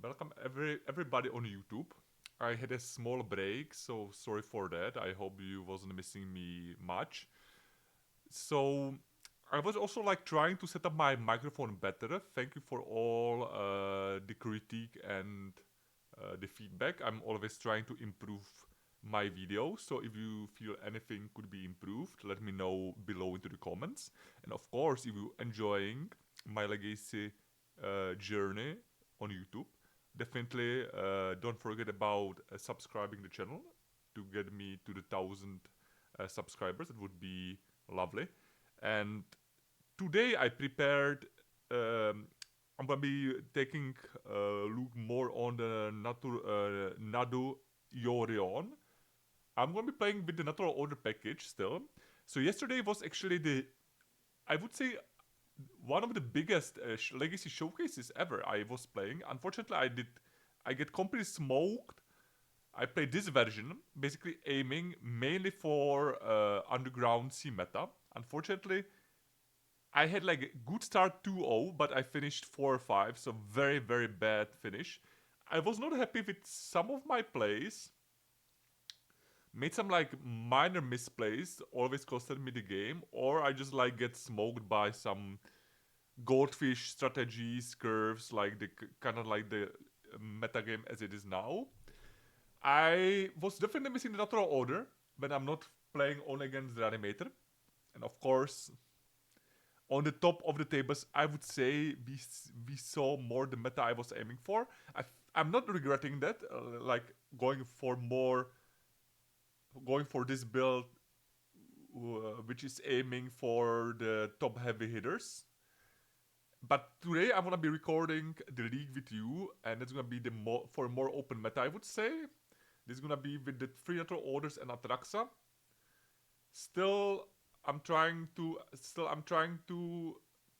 welcome everybody on YouTube. I had a small break, so sorry for that. I hope you wasn't missing me much. So I was also like trying to set up my microphone better. Thank you for all the critique and the feedback. I'm always trying to improve my videos. So if you feel anything could be improved, let me know below into the comments. And of course, if you're enjoying my legacy journey on YouTube, definitely don't forget about subscribing the channel to get me to the 1,000 subscribers. It would be lovely. And today I prepared. I'm gonna be taking a look more on the Nadu Yorion. I'm gonna be playing with the natural order package still. So yesterday was actually I would say, one of the biggest legacy showcases ever I was playing. Unfortunately, I get completely smoked. I played this version, basically aiming mainly for underground C meta. Unfortunately, I had like a good start 2-0, but I finished 4-5, so very, very bad finish. I was not happy with some of my plays. Made some like minor misplays, always costed me the game, or I just like get smoked by some goldfish strategies, curves, like the kind of like the metagame as it is now. I was definitely missing the natural order when I'm not playing on against the animator. And of course, on the top of the tables, I would say we saw more the meta I was aiming for. I'm not regretting that, like going for this build, which is aiming for the top heavy hitters. But today I'm gonna be recording the league with you, and it's gonna be for a more open meta, I would say. This is gonna be with the three natural orders and Atraxa. Still, I'm trying to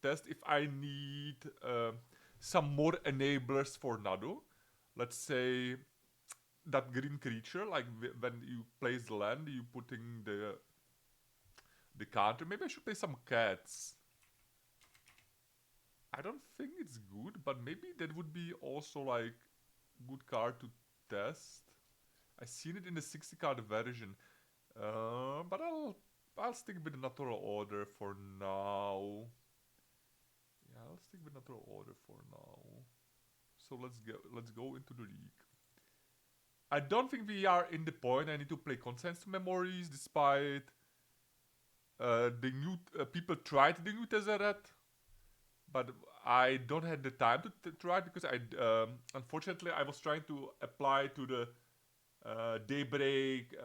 test if I need some more enablers for Nadu. Let's say that green creature, like when you place the land, you putting the counter. Maybe I should play some cats. I don't think it's good, but maybe that would be also like good card to test. I seen it in the 60 card version, but I'll stick with the natural order for now. Yeah, I'll stick with natural order for now. So let's go into the league. I don't think we are in the point I need to play Conscience Memories, despite the new people tried the new Tezzeret, but I don't have the time to try it because unfortunately I was trying to apply to the Daybreak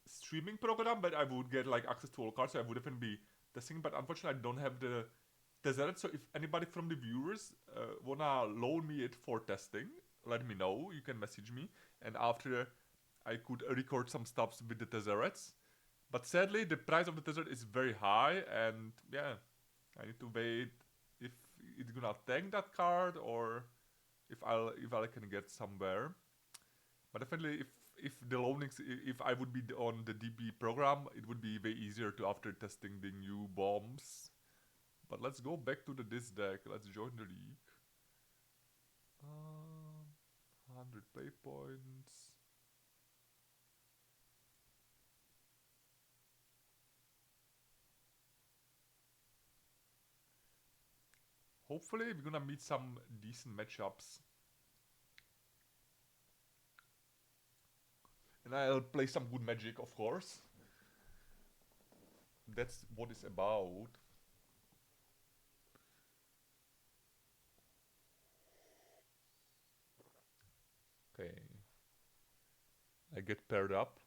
streaming program, but I would get like access to all cards, so I would even be testing. But unfortunately, I don't have the Tezzeret. So if anybody from the viewers wanna loan me it for testing, let me know. You can message me, and after I could record some stuff with the Tezzerets. But sadly, the price of the Tezzeret is very high, and yeah, I need to wait if it's gonna tank that card or if I can get somewhere. But definitely, if the loanings, if I would be on the DB program, it would be way easier to after testing the new bombs. But let's go back to this deck. Let's join the league. 100 play points. Hopefully, we're gonna meet some decent matchups. And I'll play some good magic, of course. That's what it's about. Okay. I get paired up.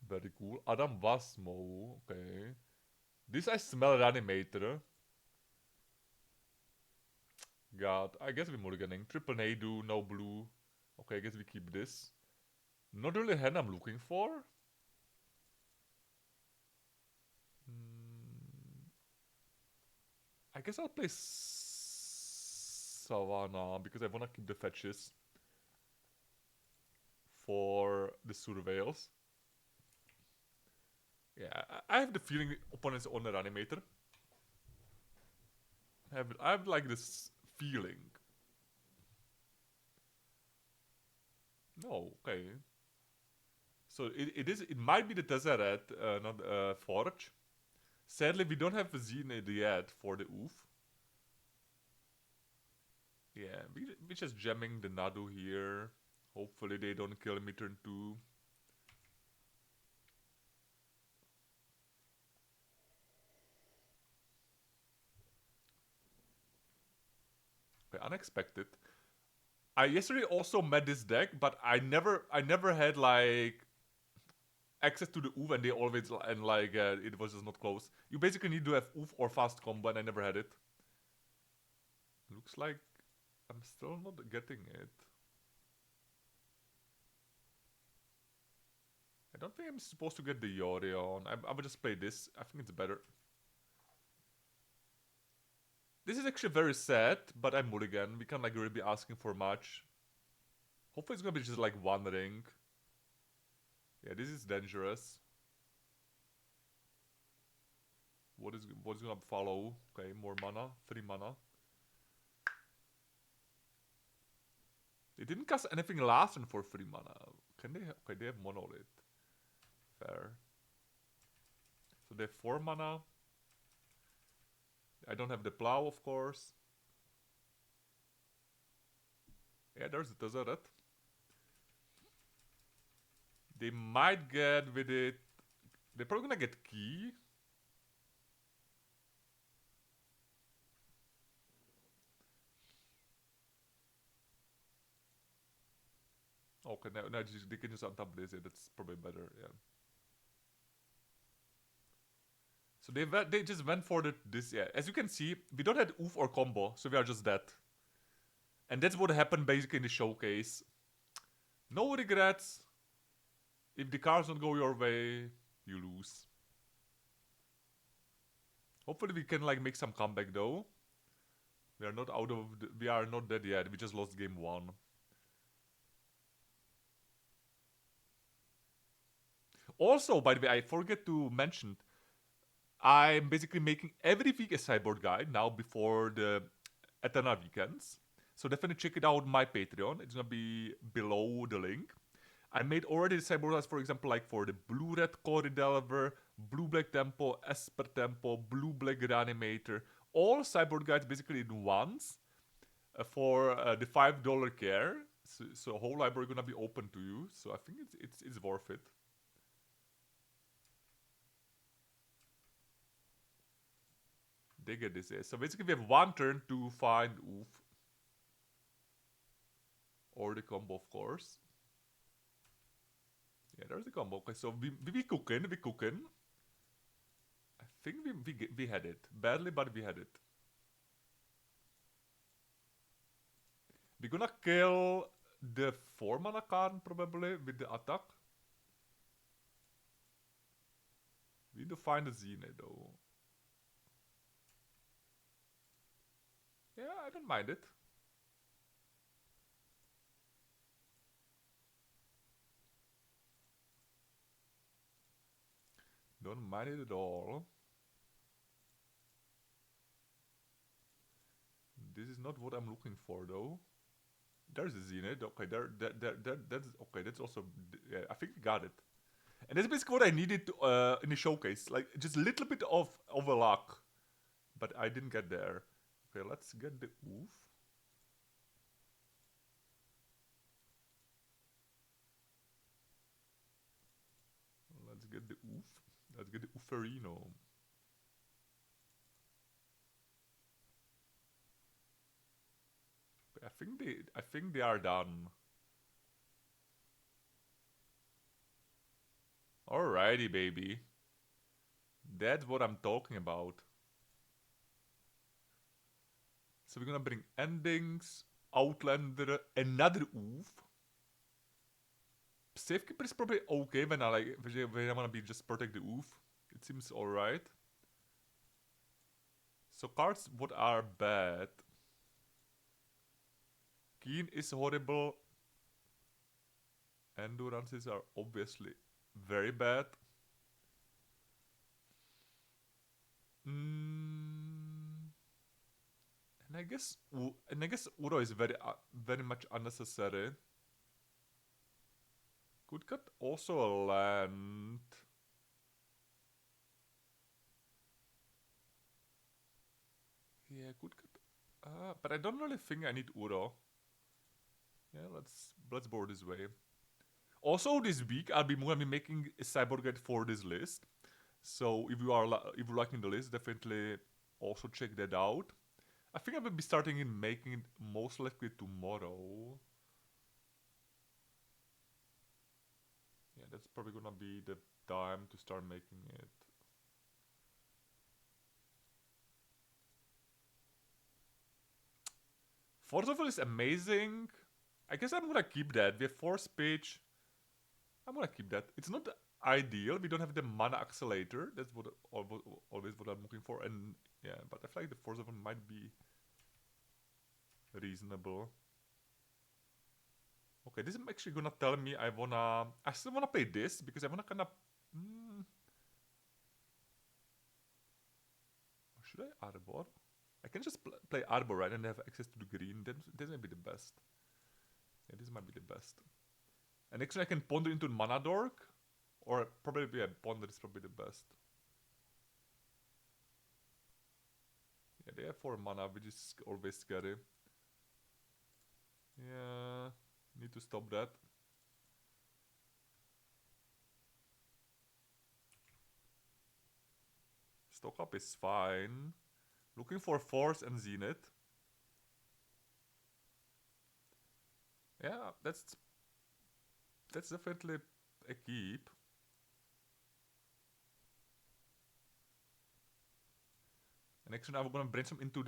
Very cool. Adam Vasmo. Okay. This I smell Reanimator. God, I guess we're mulliganing. Triple Nadu, no blue. Okay, I guess we keep this. Not really hand I'm looking for. I guess I'll play Savannah because I wanna keep the fetches for the surveils. Yeah, I have the feeling opponents on the Reanimator. I have like this feeling. No, okay. So it might be the Tezzeret, not Forge. Sadly, we don't have a Zenith yet for the Oof. Yeah, we just jamming the Nadu here. Hopefully they don't kill me turn 2. Okay, unexpected. I yesterday also met this deck, but I never had like access to the oof, and they always and like it was just not close. You basically need to have oof or fast combo, and I never had it. Looks like I'm still not getting it. I don't think I'm supposed to get the Yorion. I would just play this. I think it's better. This is actually very sad, but I'm mulligan. We can't like really be asking for much. Hopefully it's gonna be just like one ring. Yeah, this is dangerous. What's gonna follow? Okay, more mana, 3 mana. They didn't cast anything last turn for 3 mana. Can they? Okay, they have monolith. Fair. So they have 4 mana. I don't have the plow, of course. Yeah, there's the Tezzeret. They might get with it. They're probably gonna get key. Okay, now they can just untap this. Yeah, that's probably better. Yeah. So they just went for this. Yeah, as you can see, we don't have oof or combo, so we are just dead. And that's what happened basically in the showcase. No regrets. If the cards don't go your way, you lose. Hopefully we can like make some comeback though. We are not out of. We are not dead yet. We just lost game 1. Also, by the way, I forget to mention, I'm basically making every week a sideboard guide now before the Eternal weekends. So definitely check it out on my Patreon. It's gonna be below the link. I made already the sideboard guides, for example, like for the blue-red Core Delver, blue-black Tempo, Esper Tempo, blue-black Reanimator. All sideboard guides basically in once for the $5 care. So whole library gonna be open to you. So I think it's worth it. They get this. So basically, we have 1 turn to find oof. Or the combo, of course. Yeah, there's the combo. Okay, so we cooking. I think we had it. Badly, but we had it. We're gonna kill the 4 mana Karn probably with the attack. We need to find the Zenith though. Yeah, I don't mind it. Don't mind it at all. This is not what I'm looking for though. There's a Zenith. Okay, that's okay. That's also. Yeah, I think we got it. And that's basically what I needed to, in the showcase. Like just a little bit of a luck, but I didn't get there. Okay, let's get the oof. Let's get the oof. Let's get the ooferino. I think they are done. Alrighty, baby. That's what I'm talking about. So we're gonna bring endings, Outlander, another oof. Safekeeper is probably okay when I wanna be just protect the oof. It seems alright. So cards what are bad. Keen is horrible. Endurances are obviously very bad. And I guess Uro is very much unnecessary. Could cut also a land. Yeah, could cut. But I don't really think I need Uro. Yeah, let's board this way. Also, this week I'll be making a cyborg guide for this list. So if you're liking the list, definitely also check that out. I think I will be starting in making it most likely tomorrow. Yeah, that's probably gonna be the time to start making it. Force of Will is amazing. I guess I'm gonna keep that. We have force page. I'm gonna keep that. It's not ideal. We don't have the mana accelerator. That's what always what I'm looking for. And yeah, but I feel like the force of Will might be reasonable. Okay, this is actually gonna tell me I still wanna play this because I wanna kinda should I Arbor? I can just play Arbor, right, and have access to the green. This might be the best. Yeah, this might be the best. And actually I can ponder into Mana Dork, or probably, yeah, ponder is probably the best. Yeah, they have 4 mana, which is always scary. Yeah, need to stop that. Stock up is fine. Looking for Force and Zenith. Yeah, that's definitely a keep. And actually, I'm gonna brainstorm into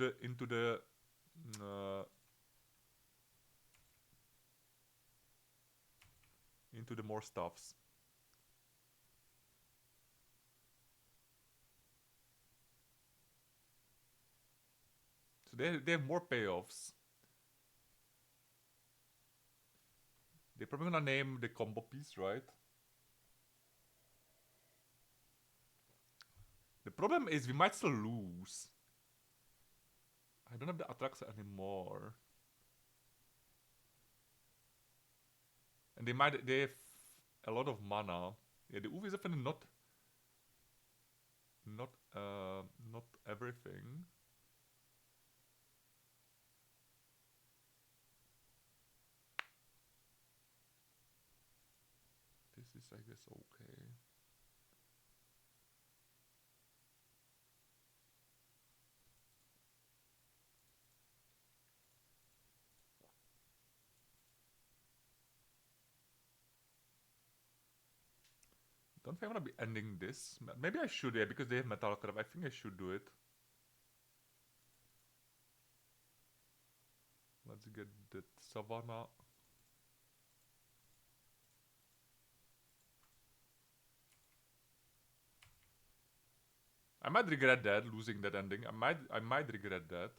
the more stuffs. So they have more payoffs. They're probably gonna name the combo piece, right? The problem is we might still lose. I don't have the Atraxa anymore. And they have a lot of mana. Yeah, the UV is definitely not everything. This is, I guess, okay. Don't think I'm gonna be ending this. Maybe I should, yeah, because they have Metal Crab. I think I should do it. Let's get the Savannah. I might regret that, losing that ending. I might regret that.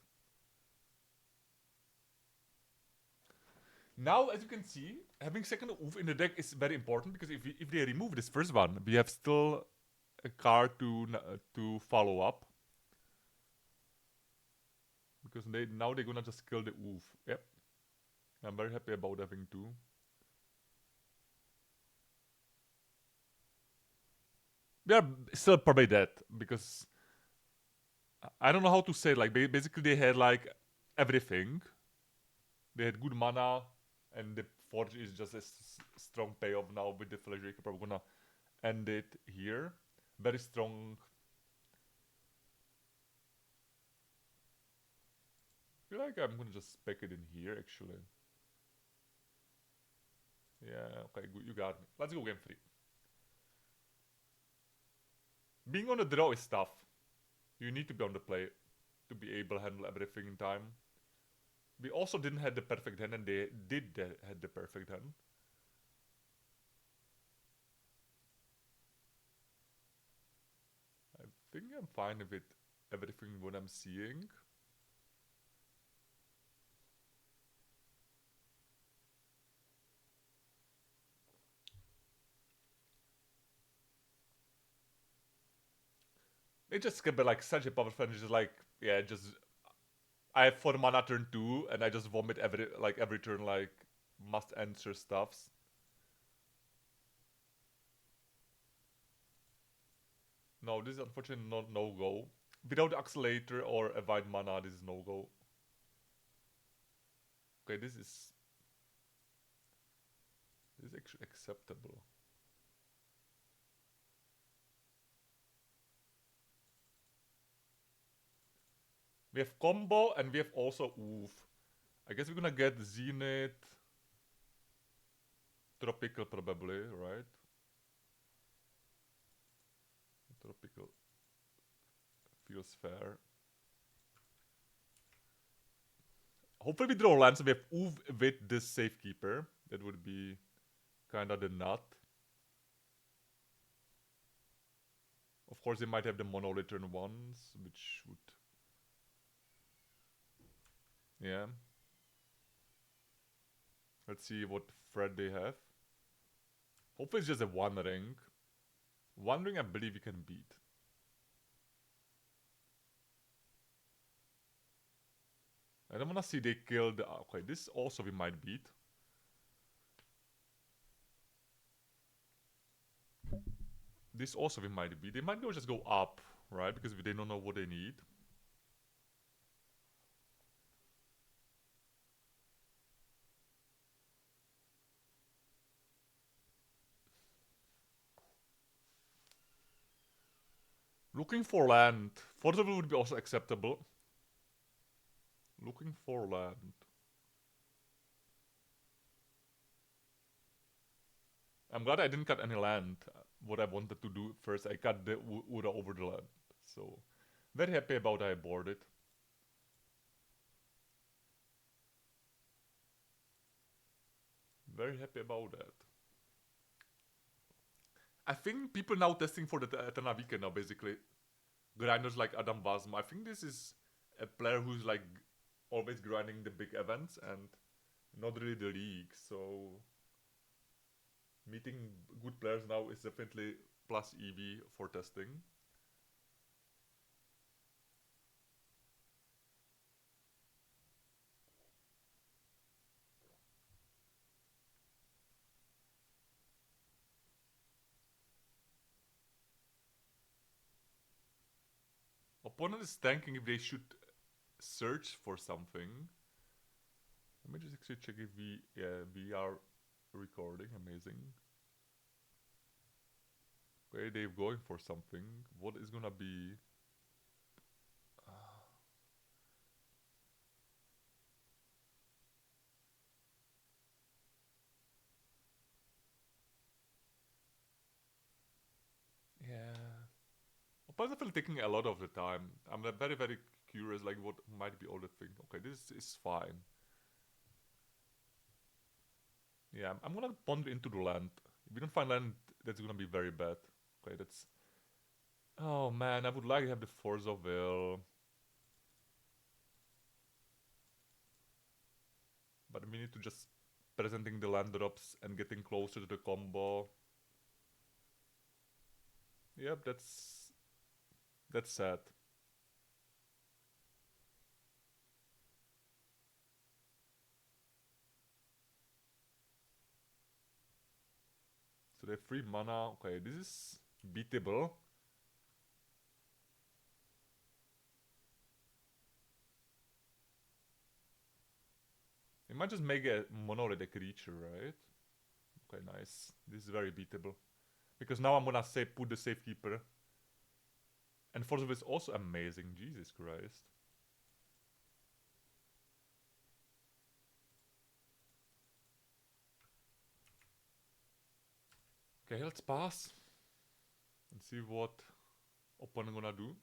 Now, as you can see, having second Oof in the deck is very important because if they remove this first one, we have still a card to follow up. Because now they're gonna just kill the Oof. Yep. I'm very happy about having 2. They are still probably dead because I don't know how to say it. Like basically they had like everything. They had good mana, and the Forge is just a strong payoff now with the Flash Raker. Probably gonna end it here. Very strong. I feel like I'm gonna just spec it in here actually. Yeah, okay, good, you got me. Let's go game 3. Being on the draw is tough. You need to be on the play to be able to handle everything in time. We also didn't have the perfect hand, and they had the perfect hand. I think I'm fine with everything what I'm seeing. It just can be like such a powerful hand. It's just like, yeah, just I have 4 mana turn 2, and I just vomit every turn like must answer stuffs. No, this is unfortunately not no-go. Without the Accelerator or a white mana, this is no-go. Okay, this is actually acceptable. We have combo and we have also oof. I guess we're gonna get Zenith. Tropical probably, right? Tropical feels fair. Hopefully we draw lands and we have oof with this Safekeeper. That would be kinda the nut. Of course they might have the monolith turn ones, which would... Yeah. Let's see what threat they have. Hopefully it's just a one ring. One ring I believe we can beat. I don't wanna see they kill the... Okay, this also we might beat. This also we might beat. They might go just go up, right? Because they don't know what they need. Looking for land. Forcible would be also acceptable. Looking for land. I'm glad I didn't cut any land. What I wanted to do first, I cut the Ura over the land. So, very happy about I boarded. Very happy about that. I think people now testing for the Eternal Weekend now, basically. Grinders like Adam Basma. I think this is a player who's like always grinding the big events and not really the league. So meeting good players now is definitely plus EV for testing. Opponent is thinking if they should search for something. Let me just actually check if we are recording. Amazing. Okay, they're going for something. What is gonna be? Yeah. Opponent's definitely taking a lot of the time. I'm very, very curious, like what might be all the thing. Okay, this is fine. Yeah, I'm gonna ponder into the land. If we don't find land, that's gonna be very bad. Okay, that's... Oh man, I would like to have the Force of Will. But we need to just presenting the land drops and getting closer to the combo. Yep, that's sad. So they have 3 mana. Okay, this is beatable. We might just make a monolith a creature, right? Okay, nice. This is very beatable. Because now I'm gonna say put the Safekeeper. And Force of Will is also amazing. Jesus Christ. Okay, let's pass. And see what opponent gonna do.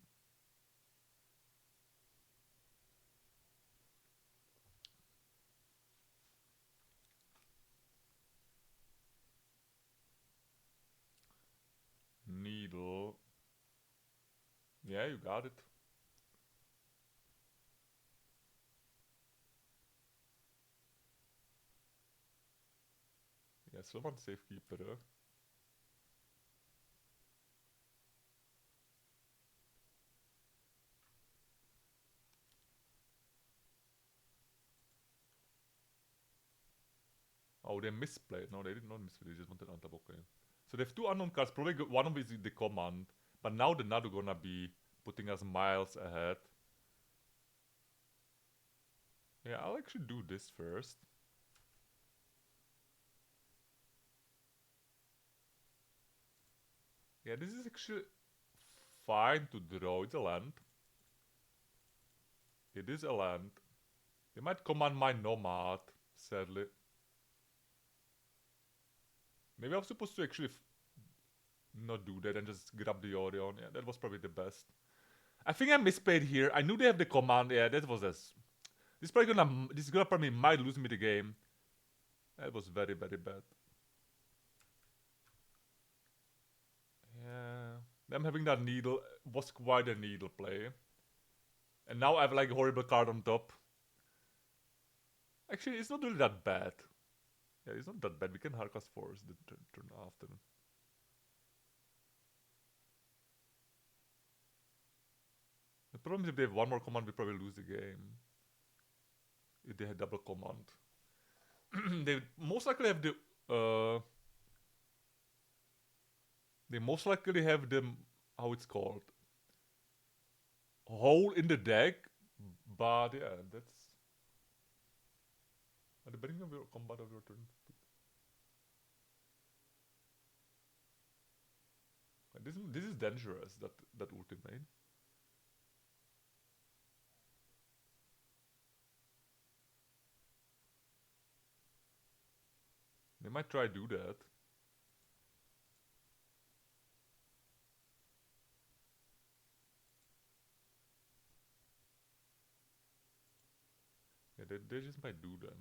Needle. Yeah, you got it. Yeah, still want Safekeeper. Oh, they misplayed. No, they did not misplay. They just wanted untap. Okay. So they have 2 unknown cards. Probably one of them is the command. But now the Nadu gonna be putting us miles ahead. Yeah, I'll actually do this first. Yeah, this is actually fine to draw. It's a land. It is a land. They might command my nomad, sadly. Maybe I was supposed to actually not do that and just grab the Yorion. Yeah, that was probably the best. I think I misplayed here. I knew they have the command. Yeah, that was as. This is gonna probably might lose me the game. That was very, very bad. Yeah. Them having that needle was quite a needle play. And now I have like a horrible card on top. Actually, it's not really that bad. Yeah, it's not that bad. We can Harkas Force the turn after. The problem is if they have one more command, we probably lose the game. If they had double command. They most likely have the... they most likely have the... how it's called? Hole in the deck. But yeah, that's... at the beginning of your combat of your turn. This is dangerous, that ultimate. They might try to do that. Yeah, they just might do that.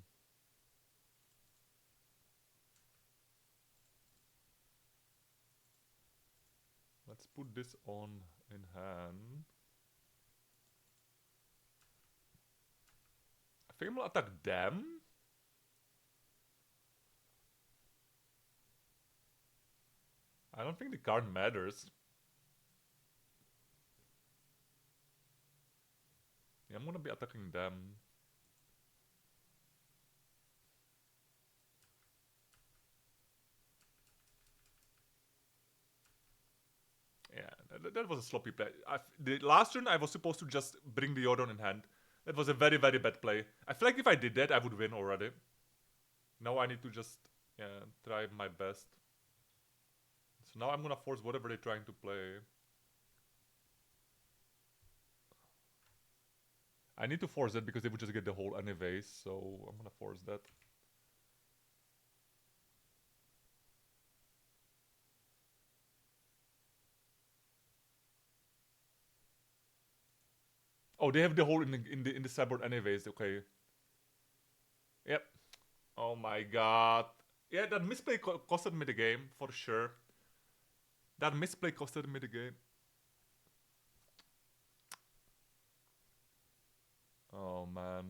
Let's put this on in hand. I think I'm gonna attack them. I don't think the card matters. Yeah, I'm gonna be attacking them. Yeah, that was a sloppy play. The last turn I was supposed to just bring the Yordon in hand. That was a very, very bad play. I feel like if I did that, I would win already. Now I need to just try my best. So now I'm gonna force whatever they're trying to play. I need to force that because they would just get the hole anyways, so I'm gonna force that. Oh, they have the hole in the sideboard anyways. Okay. Yep. Oh my god. Yeah, that misplay costed me the game for sure. That misplay costed me the game. Oh man.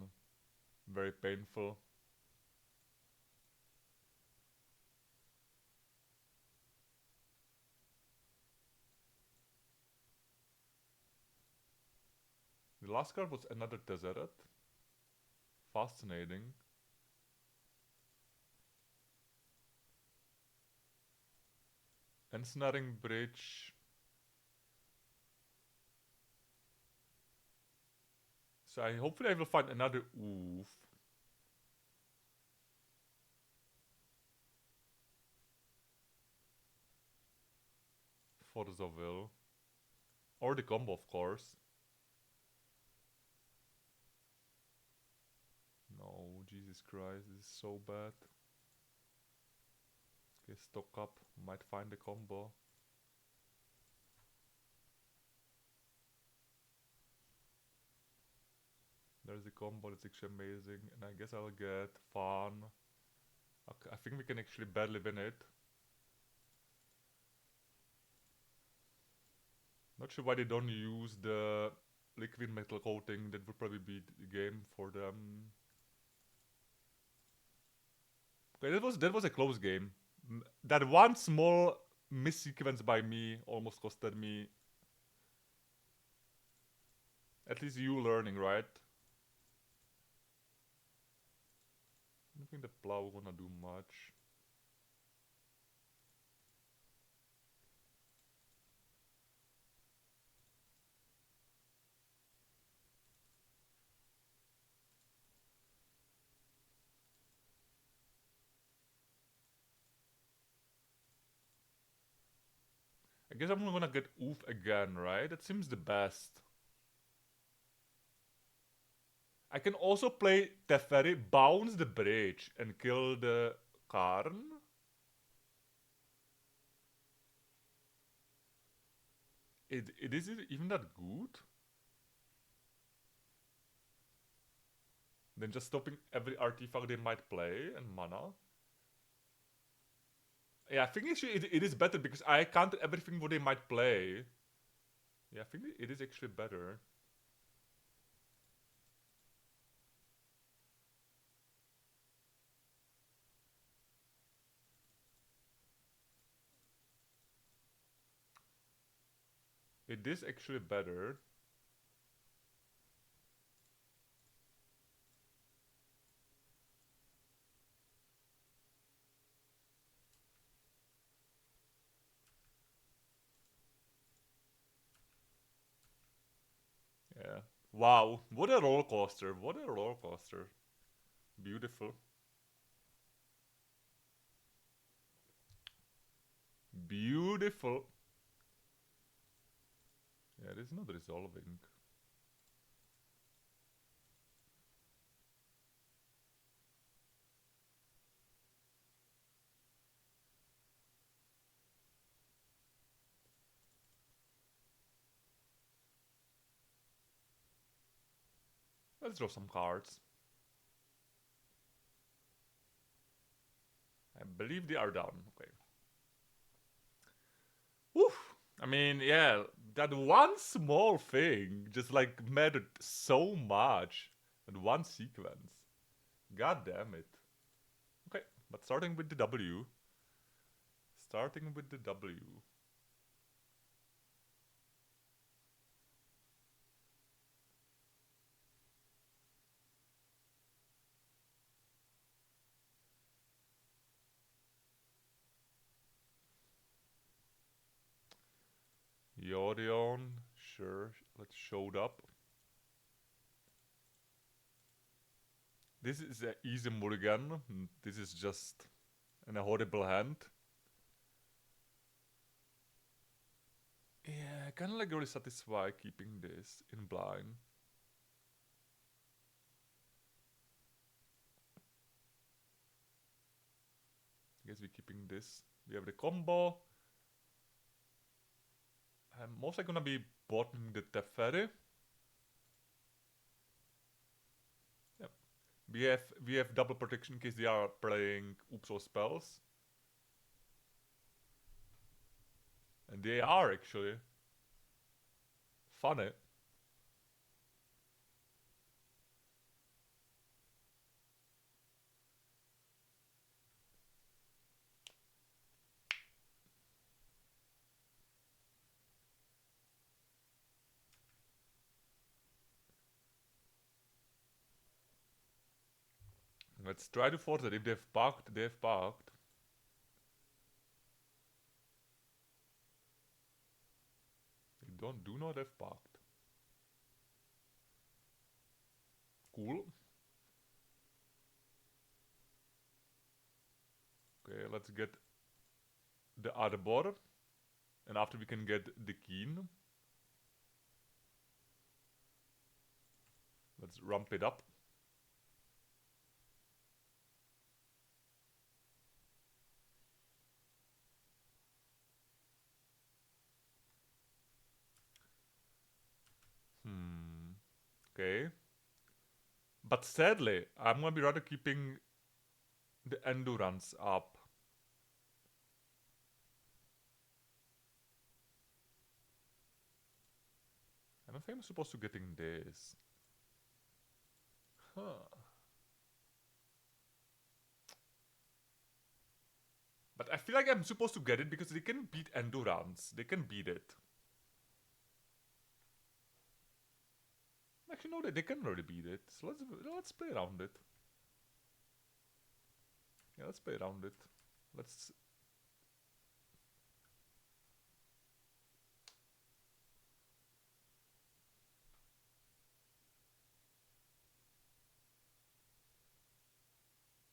Very painful. The last card was another Tezzeret. Fascinating. Ensnaring Bridge. So hopefully I will find another oof. For Zovil. Or the combo, of course. No, Jesus Christ, this is so bad. Okay, stock up. Might find the combo. There's the combo, that's actually amazing. And I guess I'll get Fan. Okay, I think we can actually barely win it. Not sure why they don't use the liquid metal coating. That would probably be the game for them. Okay, that was a close game. That one small missequence by me almost costed me. At least you learning, right? I don't think the plow gonna do much. I guess I'm gonna get Oof again, right? That seems the best. I can also play Tezzeret, bounce the bridge, and kill the Karn. It is even that good? Then just stopping every artifact they might play and mana. Yeah, I think it is better because I counter everything what they might play. Yeah, I think it is actually better. It is actually better. Yeah. Wow, what a roller coaster. What a roller coaster. Beautiful. Beautiful. Yeah, it is not resolving. Let's draw some cards. I believe they are done. Okay. Woof. I mean, yeah, that one small thing just like mattered so much. That one sequence. God damn it. Okay, but starting with the W. Starting with the W. Yorion, sure, let's showed up. This is an easy mulligan. This is just a horrible hand. Yeah, kind of like really satisfied keeping this in blind. I guess we're keeping this. We have the combo. I'm mostly gonna be bottoming the Teferi. Yep. We have double protection in case they are playing Uxo spells. And they are actually. Funny. Let's try to force it. If they've bugged, they've bugged. They do not have bugged. Cool. Okay, let's get the Arbor. And after we can get the Keen. Let's ramp it up. Okay. But sadly, I'm gonna be rather keeping the endurance up. I don't think I'm supposed to getting this. Huh. But I feel like I'm supposed to get it because they can beat endurance. They can beat it. Actually, no, they can already beat it. So let's play around it. Yeah, let's play around it. Let's.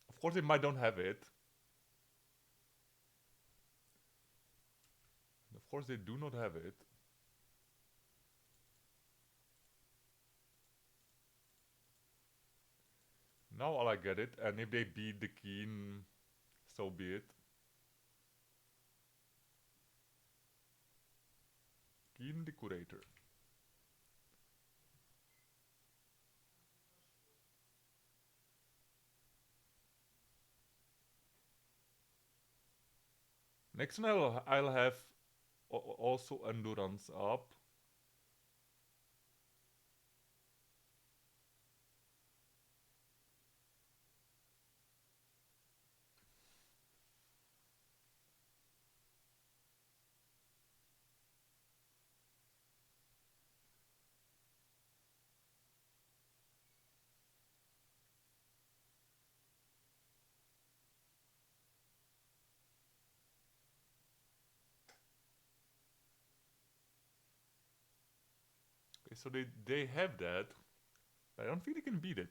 Of course, they might don't have it. course, they do not have it. Now I'll get it, and if they beat the Keen, so be it. Keen the Curator. Next one I'll have also Endurance up. Okay, so they have that. I don't think they can beat it.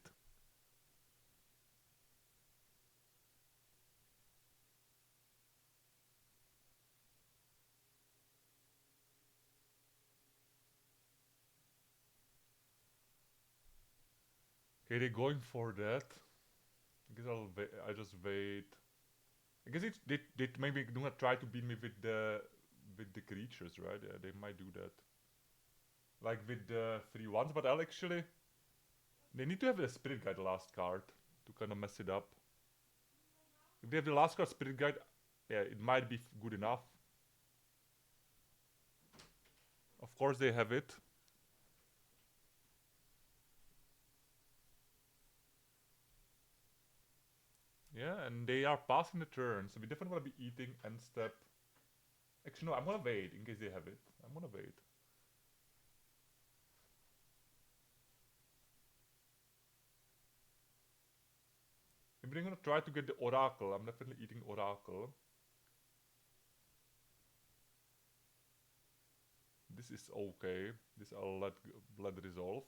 Okay, they're going for that. I guess I just wait. I guess they maybe do not try to beat me with the creatures, right? Yeah, they might do that. Like with the 3/1s, but I'll actually... They need to have a Spirit Guide last card to kind of mess it up. If they have the last card Spirit Guide, yeah, it might be good enough. Of course they have it. Yeah, and they are passing the turn, so we definitely want to be eating end step. Actually, no, I'm gonna wait in case they have it. I'm gonna wait. If they're gonna try to get the Oracle, I'm definitely eating Oracle. This is okay. This I'll let resolve.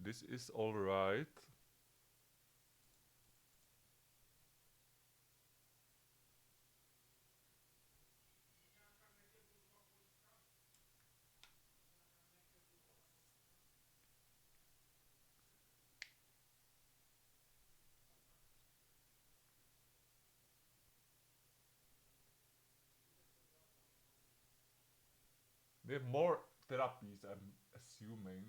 This is alright. They have more therapies, I'm assuming.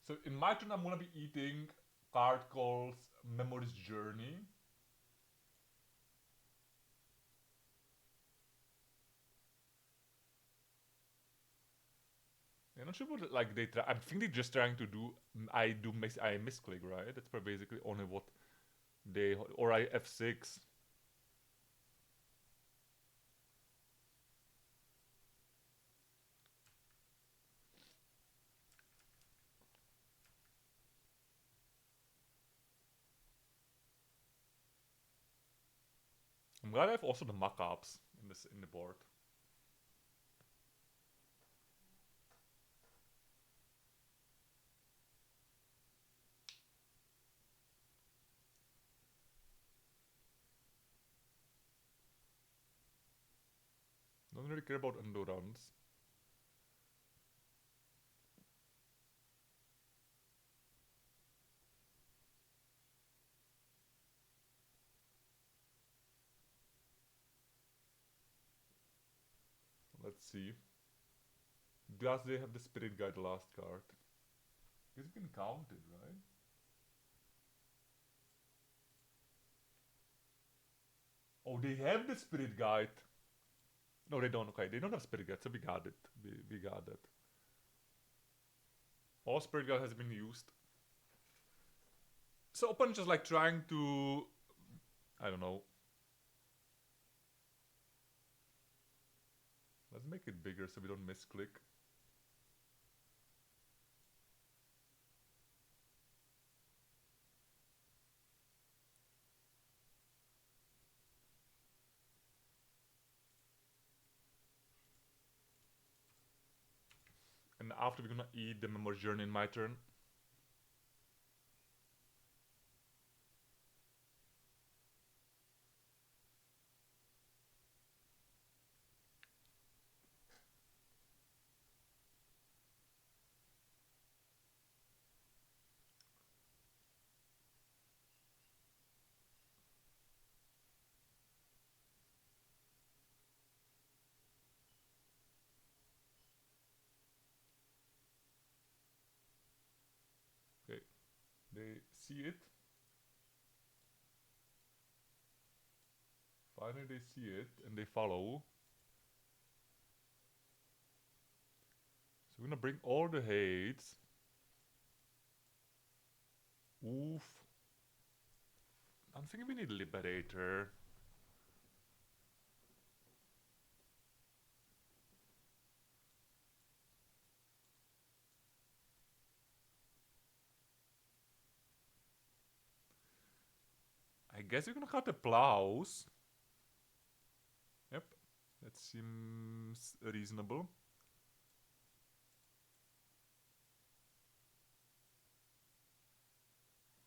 So in my turn, I'm gonna be eating card calls Memory's Journey. I'm not sure what like they try. I think they're just trying to do. I misclick, right? That's basically only what they, or I F6. I'm glad I have also the mock-ups in the board. Don't really care about endurance. Let's see. Does they have the Spirit Guide last card? Because you can count it, right? Oh, they have the Spirit Guide. No, they don't. Okay, they don't have Spirit Guide, so we got it. We got it. All Spirit Guide has been used. So opponent just like trying to, I don't know. Let's make it bigger so we don't misclick. And after we're gonna eat the memory journey in my turn. Okay, they see it. Finally they see it and they follow. So we're gonna bring all the hates. Oof. I'm thinking we need Liberator. I guess you're gonna cut the plows. Yep, that seems reasonable.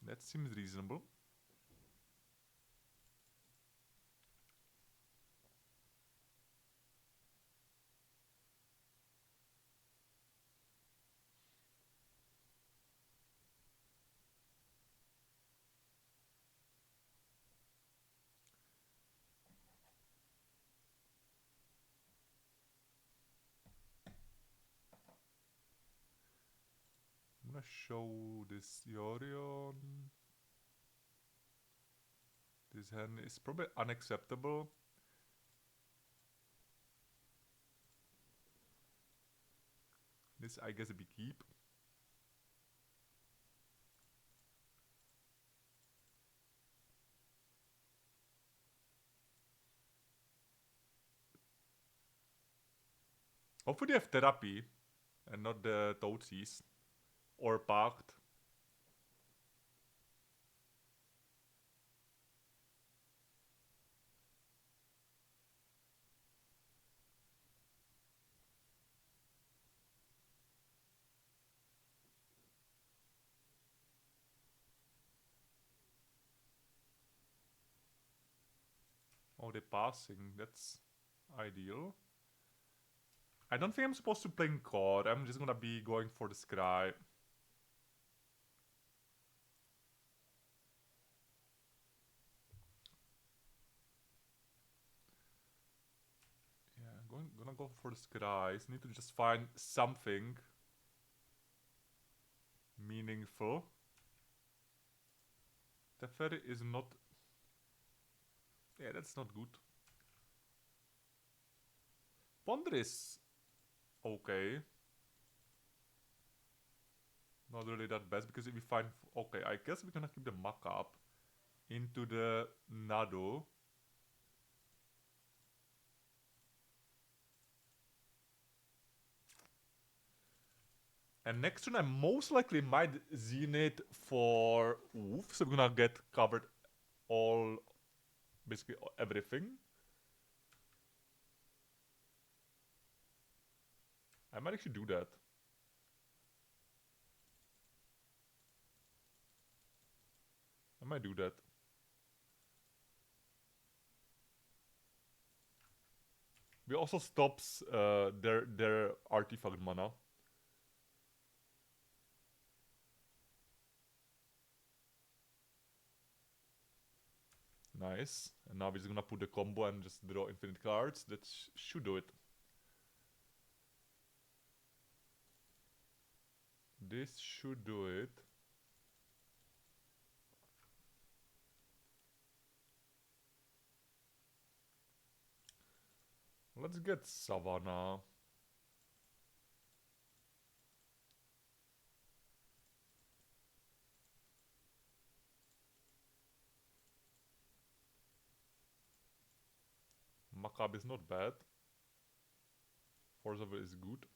That seems reasonable. I'm gonna show this Yorion. This hand is probably unacceptable. This I guess we keep. Hopefully they have therapy and not the toadsies. Or pact. Oh, they're passing. That's ideal. I don't think I'm supposed to play Karn. I'm just gonna be going for the scry. Yeah, gonna go for the scries. Need to just find something meaningful. Tezzeret is not... Yeah, that's not good. Ponder is okay. Not really that best because if we find... Okay, I guess we're gonna keep the muck up into the Nadu. And next turn I most likely might Zenith for Oof, so we're gonna get covered all... basically everything. I might actually do that. I might do that. We also stops their artifact mana. Nice. And now we're just gonna put the combo and just draw infinite cards. That should do it. This should do it. Let's get Savannah. Macab is not bad. Force of Will is good.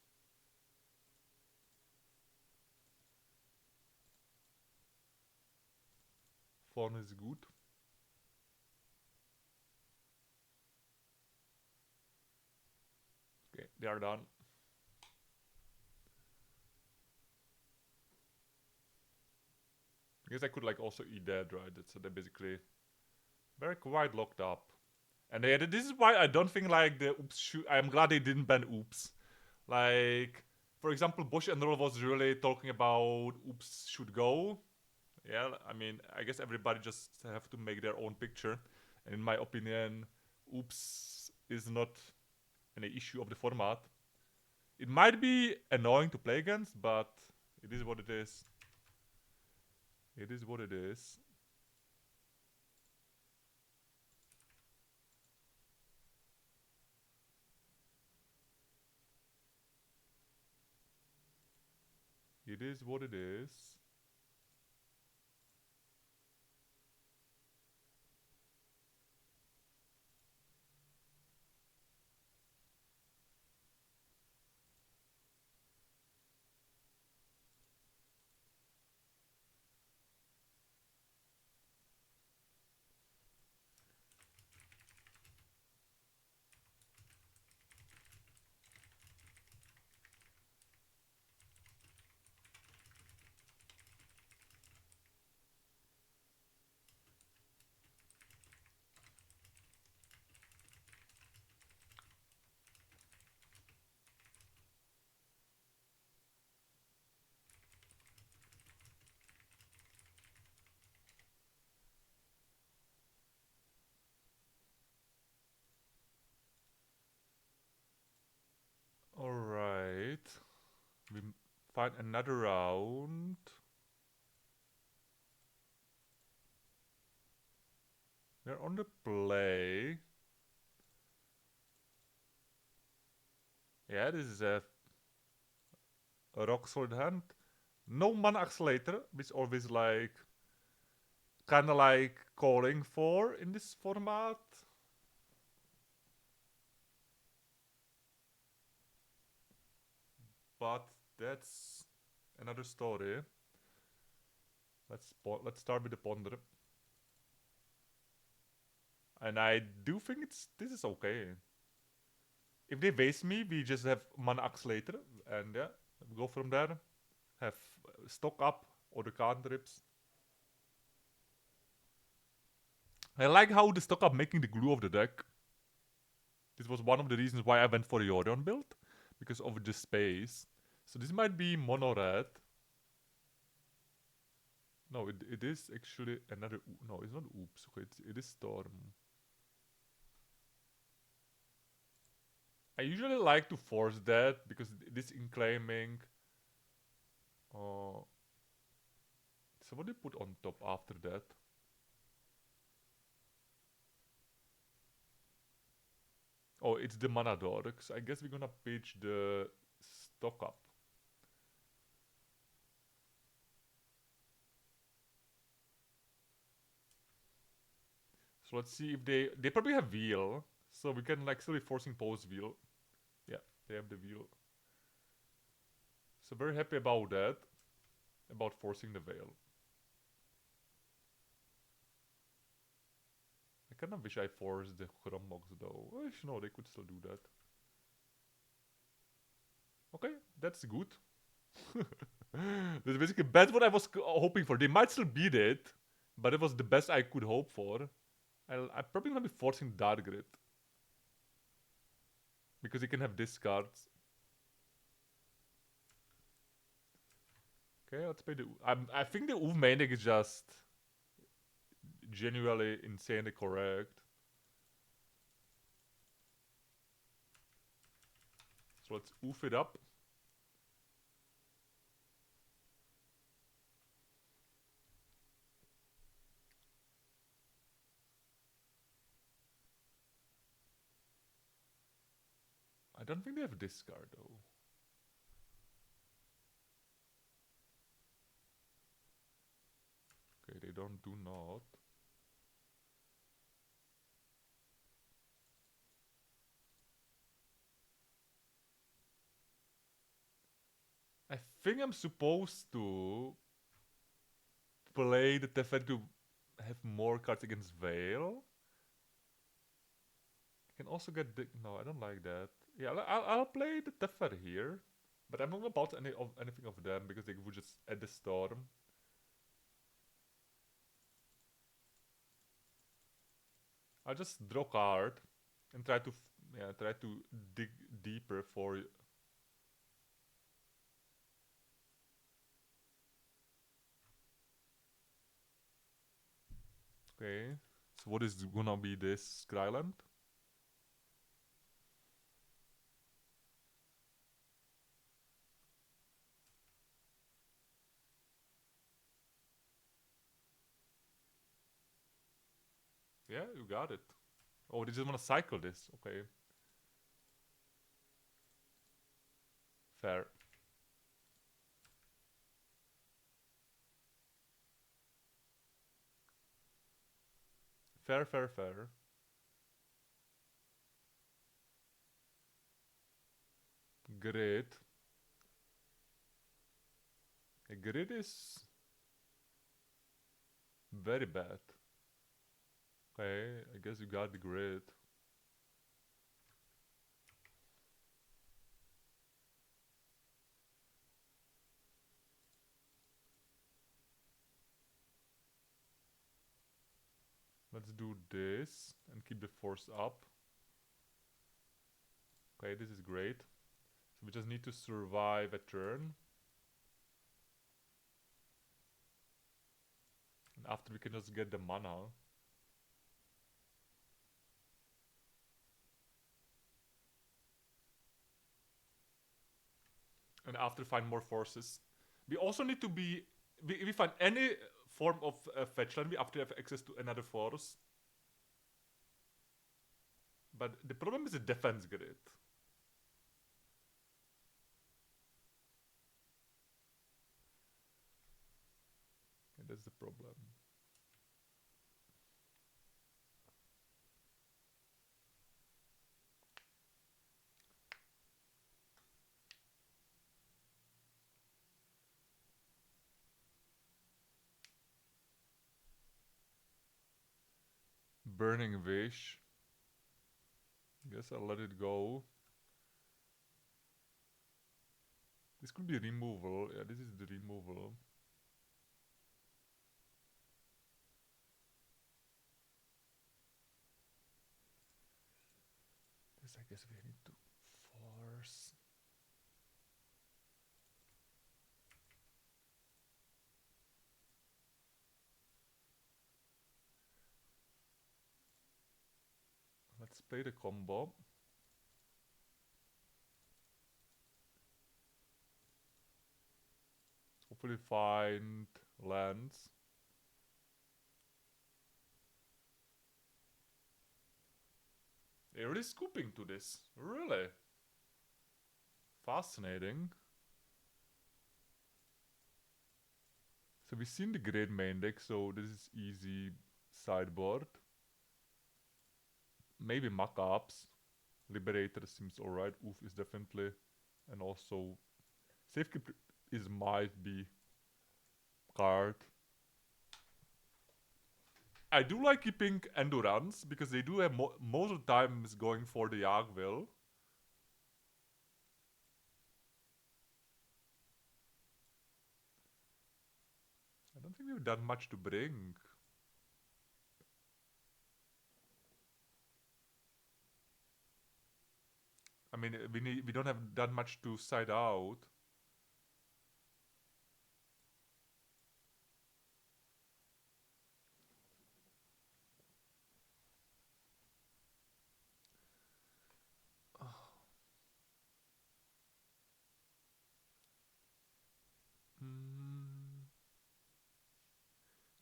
Fawn is good. Okay, they are done. I guess I could like also eat that, right? So they're basically very quite locked up. And this is why I don't think like the oops I'm glad they didn't ban oops. Like, for example, Bosch and Roll was really talking about oops should go. Yeah, I mean, I guess everybody just have to make their own picture. And in my opinion, oops is not an issue of the format. It might be annoying to play against, but it is what it is. It is what it is. It is what it is. Alright. We find another round. They're on the play. Yeah, this is a rock solid hand. No mana accelerator, which always like kinda like calling for in this format. But that's another story. Let's start with the ponder. And I do think this is okay. If they waste me, we just have mana accelerator, and yeah, we go from there. Have stock up or the cantrips. I like how the stock up making the glue of the deck. This was one of the reasons why I went for a Yorion build, because of the space. So this might be mono red. No, it is actually another. No, it's not oops. Okay, it is storm. I usually like to force that because this in claiming. So what do you put on top after that? Oh, it's the mana dorks. I guess we're gonna pitch the stock up. So let's see if they probably have wheel, so we can like still be forcing post wheel. Yeah, they have the wheel. So very happy about that. About forcing the veil. I kinda wish I forced the Chrombox though. No, they could still do that. Okay, that's good. That's basically that's what I was hoping for. They might still beat it, but it was the best I could hope for. I'm probably gonna be forcing Dark Grid. Because he can have discards. Okay, let's pay the. I think the UV main deck is just genuinely insanely correct. So let's oof it up. I don't think they have discard though. Okay, they do not. I think I'm supposed to play the Tezzeret to have more cards against Veil. I can also get the... No, I don't like that. Yeah, I'll play the Tezzeret here. But I'm not about anything of them because they would just add the Storm. I'll just draw card and try to dig deeper for... Okay, so what is gonna be this Skyland? Yeah, you got it. Oh, they just wanna cycle this. Okay. Fair. Fair, fair, fair. Grid. A grid is very bad. Okay, I guess you got the grid. Let's do this and keep the force up. Okay, this is great. So we just need to survive a turn. And after we can just get the mana. And after find more forces. We also need to be... If we find any form of fetch land, we have to have access to another force. But the problem is the defense grid. And that's the problem. Burning Wish. Guess I'll let it go. This could be removal. Yeah, this is the removal. This I guess we need to force. Let's play the combo. Hopefully find lands. They're really scooping to this. Really? Fascinating. So we've seen the great main deck, so this is easy sideboard. Maybe mock-ups. Liberator seems alright. Oof is definitely... And also... Safekeep is might be... card. I do like keeping Endurance, because they do have most of the times going for the Yagwil. I don't think we've done much to bring. I mean, we don't have done much to side out.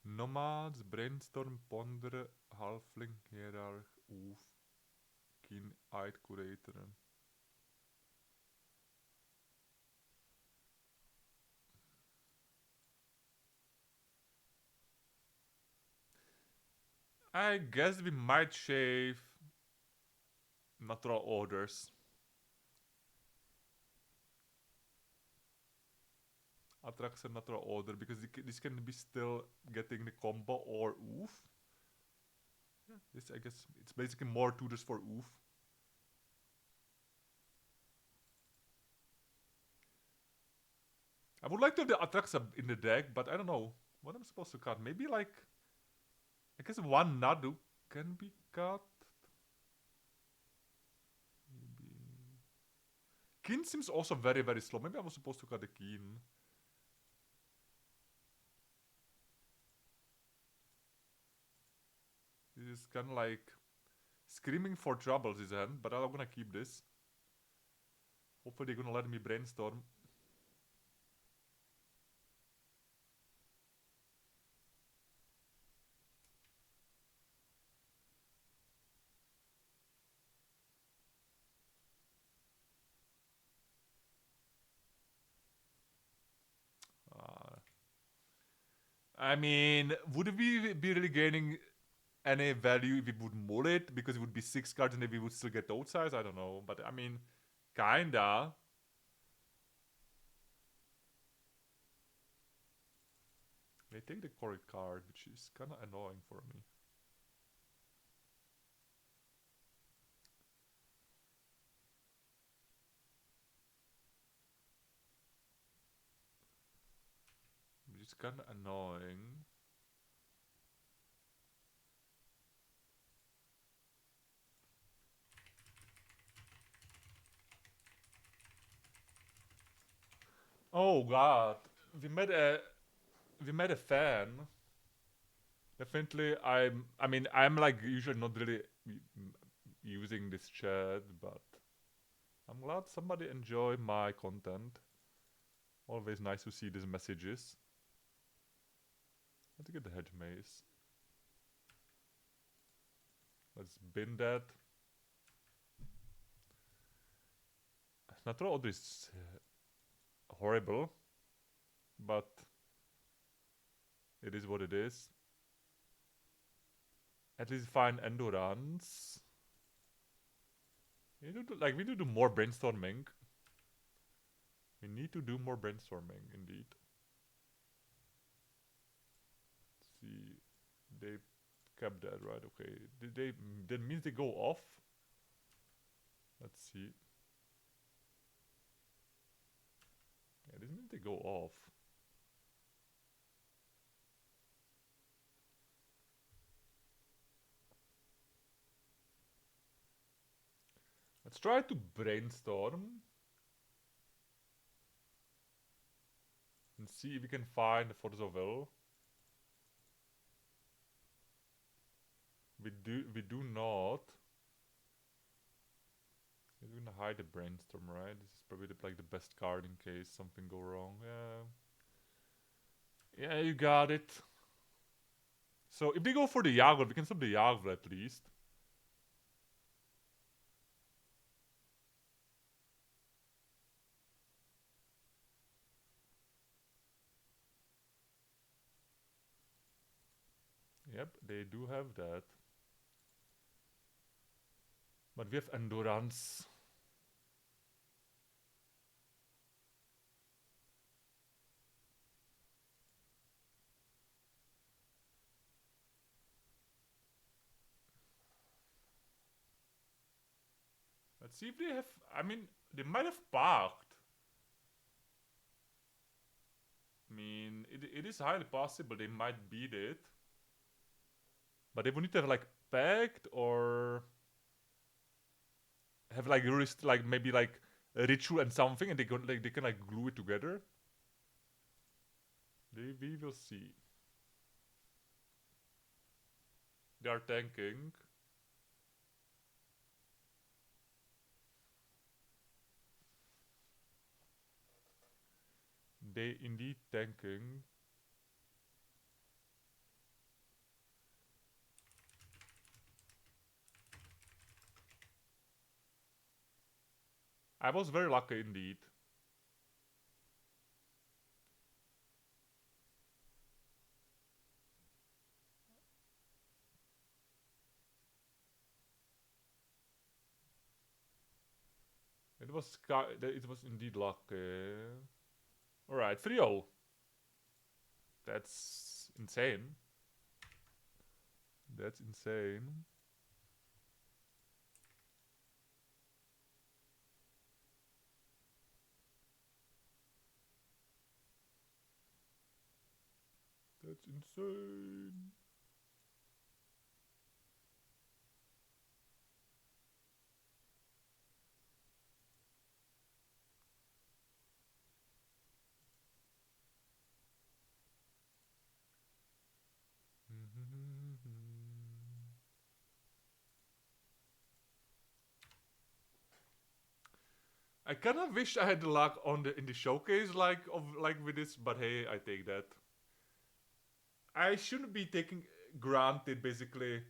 Nomads, Brainstorm, Ponder, Halfling, Hierarch, Oof, Keen-Eyed Curator. I guess we might shave natural orders. Atraxa natural order because this can be still getting the combo or oof. Yeah, this I guess it's basically more tutors for oof. I would like to have the Atraxa in the deck, but I don't know what I'm supposed to cut. Maybe like I guess one Nadu can be cut. Maybe Keen seems also very slow. Maybe I was supposed to cut the Keen. This is kind of like screaming for troubles his hand, but I'm gonna keep this. Hopefully they're gonna let me brainstorm. I mean, would we be really gaining any value if we would mull it? Because it would be 6 cards and then we would still get toad size? I don't know. But I mean, kinda. They take the correct card, which is kinda annoying for me. Which is kinda annoying. Oh god. We met a fan. Definitely I'm like usually not really using this chat, but I'm glad somebody enjoy my content. Always nice to see these messages. Let's get the hedge maze. Let's bin that. Natural order is horrible, but it is what it is. At least find endurance. We need to do more brainstorming. We need to do more brainstorming, indeed. Let's see, they kept that, right? Okay, did they? That means they go off. Let's see. Yeah, this means they go off. Let's try to brainstorm and see if we can find the Force of Will. We do not. We're gonna hide the brainstorm, right? This is probably like the best card in case something go wrong. Yeah, you got it. So if they go for the Yagel, we can stop the Yagel at least. Yep, they do have that. But we have endurance. Let's see if they have. I mean, they might have parked. I mean, it is highly possible they might beat it. But they would need to have like packed or have like maybe like a ritual and something, and they can like glue it together. We will see. They are tanking. They indeed tanking. I was very lucky indeed. It was indeed lucky. Alright, 3-0. That's insane. That's insane. That's insane. I kind of wish I had the luck on the in the showcase like with this, but hey, I take that. I shouldn't be taking granted basically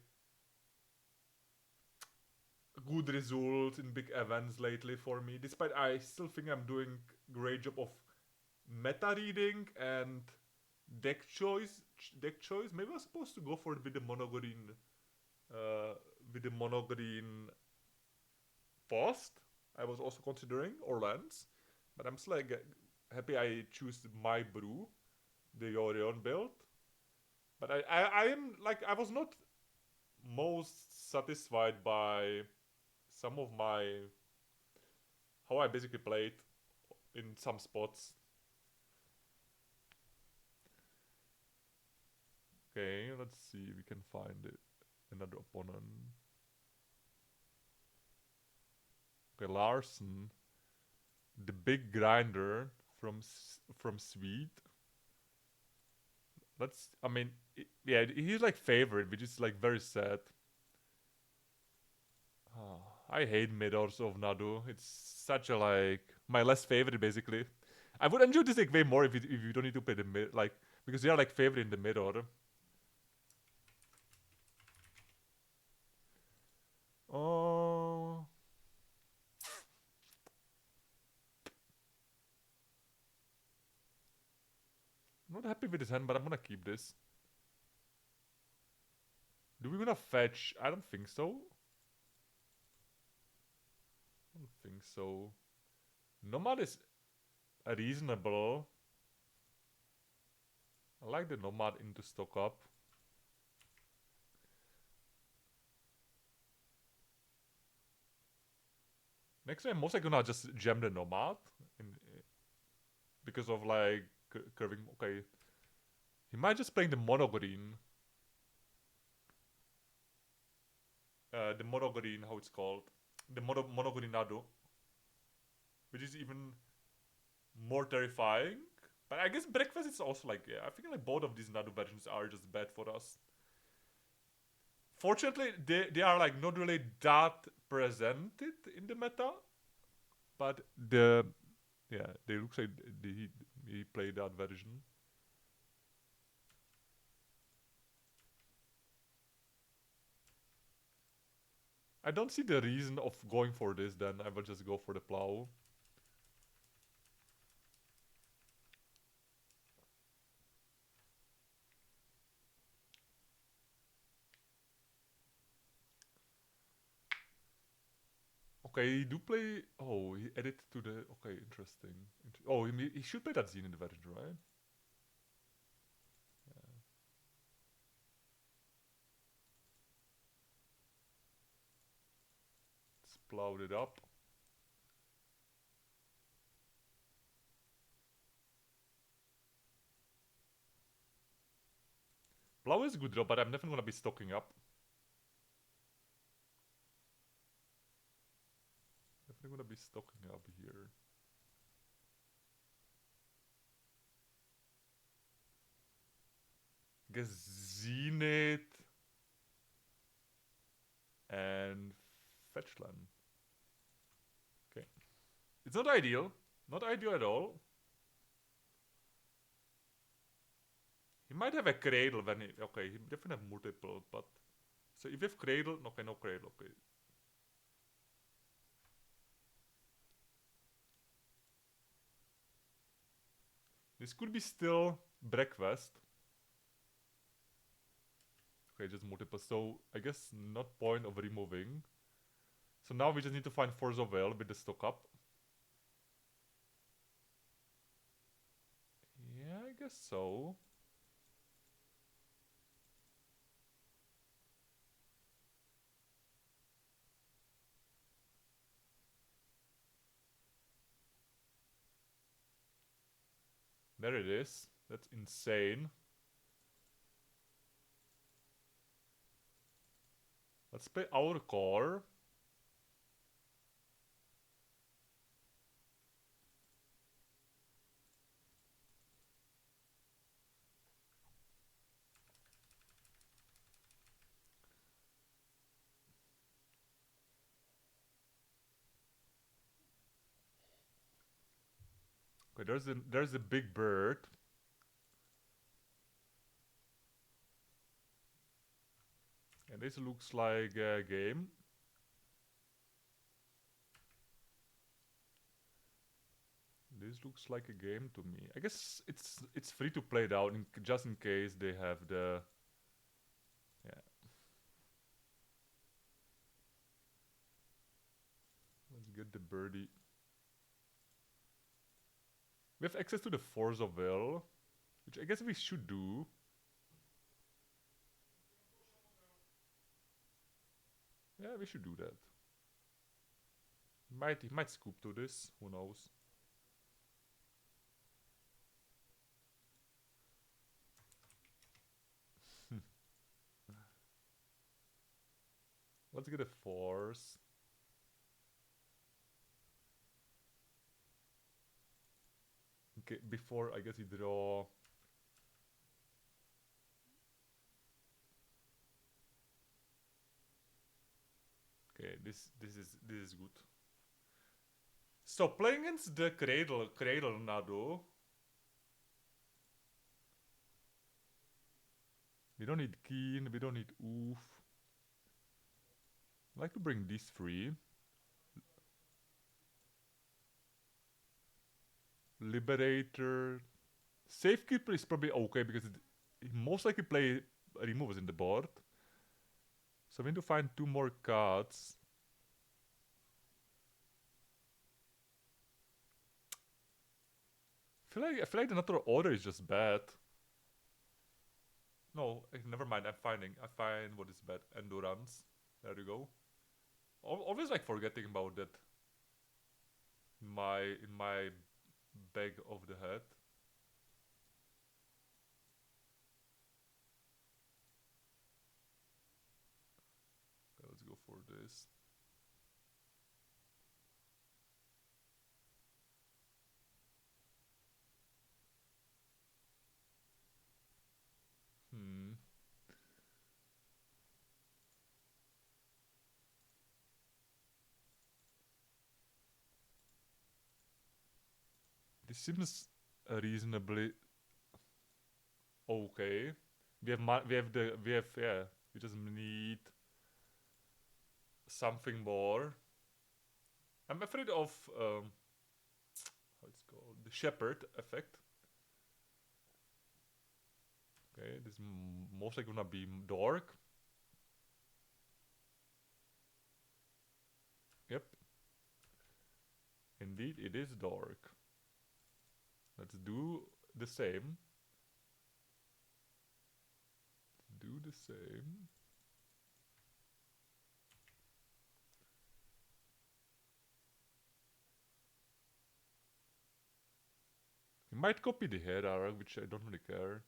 good results in big events lately for me. Despite I still think I'm doing great job of meta reading and deck choice. Maybe I was supposed to go for it with the monogreen, fast. I was also considering or lens, but I'm still like happy I choose my brew, the Yorion build. But I am like I was not most satisfied by some of my how I basically played in some spots. Okay, let's see if we can find it. Another opponent. Okay, Larson, the big grinder from Sweden. Let's. I mean, yeah, he's like favorite, which is like very sad. Oh, I hate mirrors of Nadu. It's such a like my less favorite basically. I would enjoy this like way more if you don't need to play the mid like because they are like favorite in the mirror. Oh, I'm not happy with this hand, but I'm gonna keep this. Do we gonna fetch? I don't think so. I don't think so. Nomad is reasonable. I like the Nomad into stock up. Next time, most likely gonna just gem the Nomad in, because of like curving. Okay, he might just playing the mono green. The mono green, how it's called, the mono green Nadu, which is even more terrifying. But I guess breakfast is also like yeah. I think like both of these Nadu versions are just bad for us. Fortunately, they are like not really that presented in the meta, but the yeah they looks like he played that version. I don't see the reason of going for this. Then I will just go for the plow. Okay, he do play. Oh, he added to the. Okay, interesting. Oh, he should play that Zine in the version, right? Yeah. Let's plow it up. Plow is good, though, but I'm definitely gonna be stocking up. Definitely gonna be stocking up here. Guess Zenith and Fetchland. Okay. It's not ideal. Not ideal at all. He might have a Cradle when he... Okay, he definitely have multiple, but... So if you have Cradle... Okay, no Cradle, okay. This could be still breakfast. Okay, just multiple. So I guess not point of removing. So now we just need to find Force of Will with the stock up. guess so. There it is. That's insane. Let's play our core. Okay, there's a big bird. And this looks like a game. This looks like a game to me. I guess it's free to play down just in case they have the yeah. Let's get the birdie. We have access to the Force of Will, which I guess we should do. Yeah, we should do that. Might scoop to this. Who knows? Let's get a Force. Okay, before I guess you draw. Okay, this is good. So playing against the Cradle Nadu. We don't need Keen, we don't need Oof. I like to bring these three. Liberator. Safekeeper is probably okay because it most likely play removers in the board. So we need to find 2 more cards. I feel like the natural order is just bad. No, never mind. I find what is bad. Endurance. There you go. Always like forgetting about that. In my bag of the head. Okay, let's go for this. This seems reasonably okay. We just need something more. I'm afraid of how it's called, the shepherd effect. Okay, this is mostly gonna be dark. Yep. Indeed, it is dark. Let's do the same. Do the same. We might copy the head arrow, which I don't really care.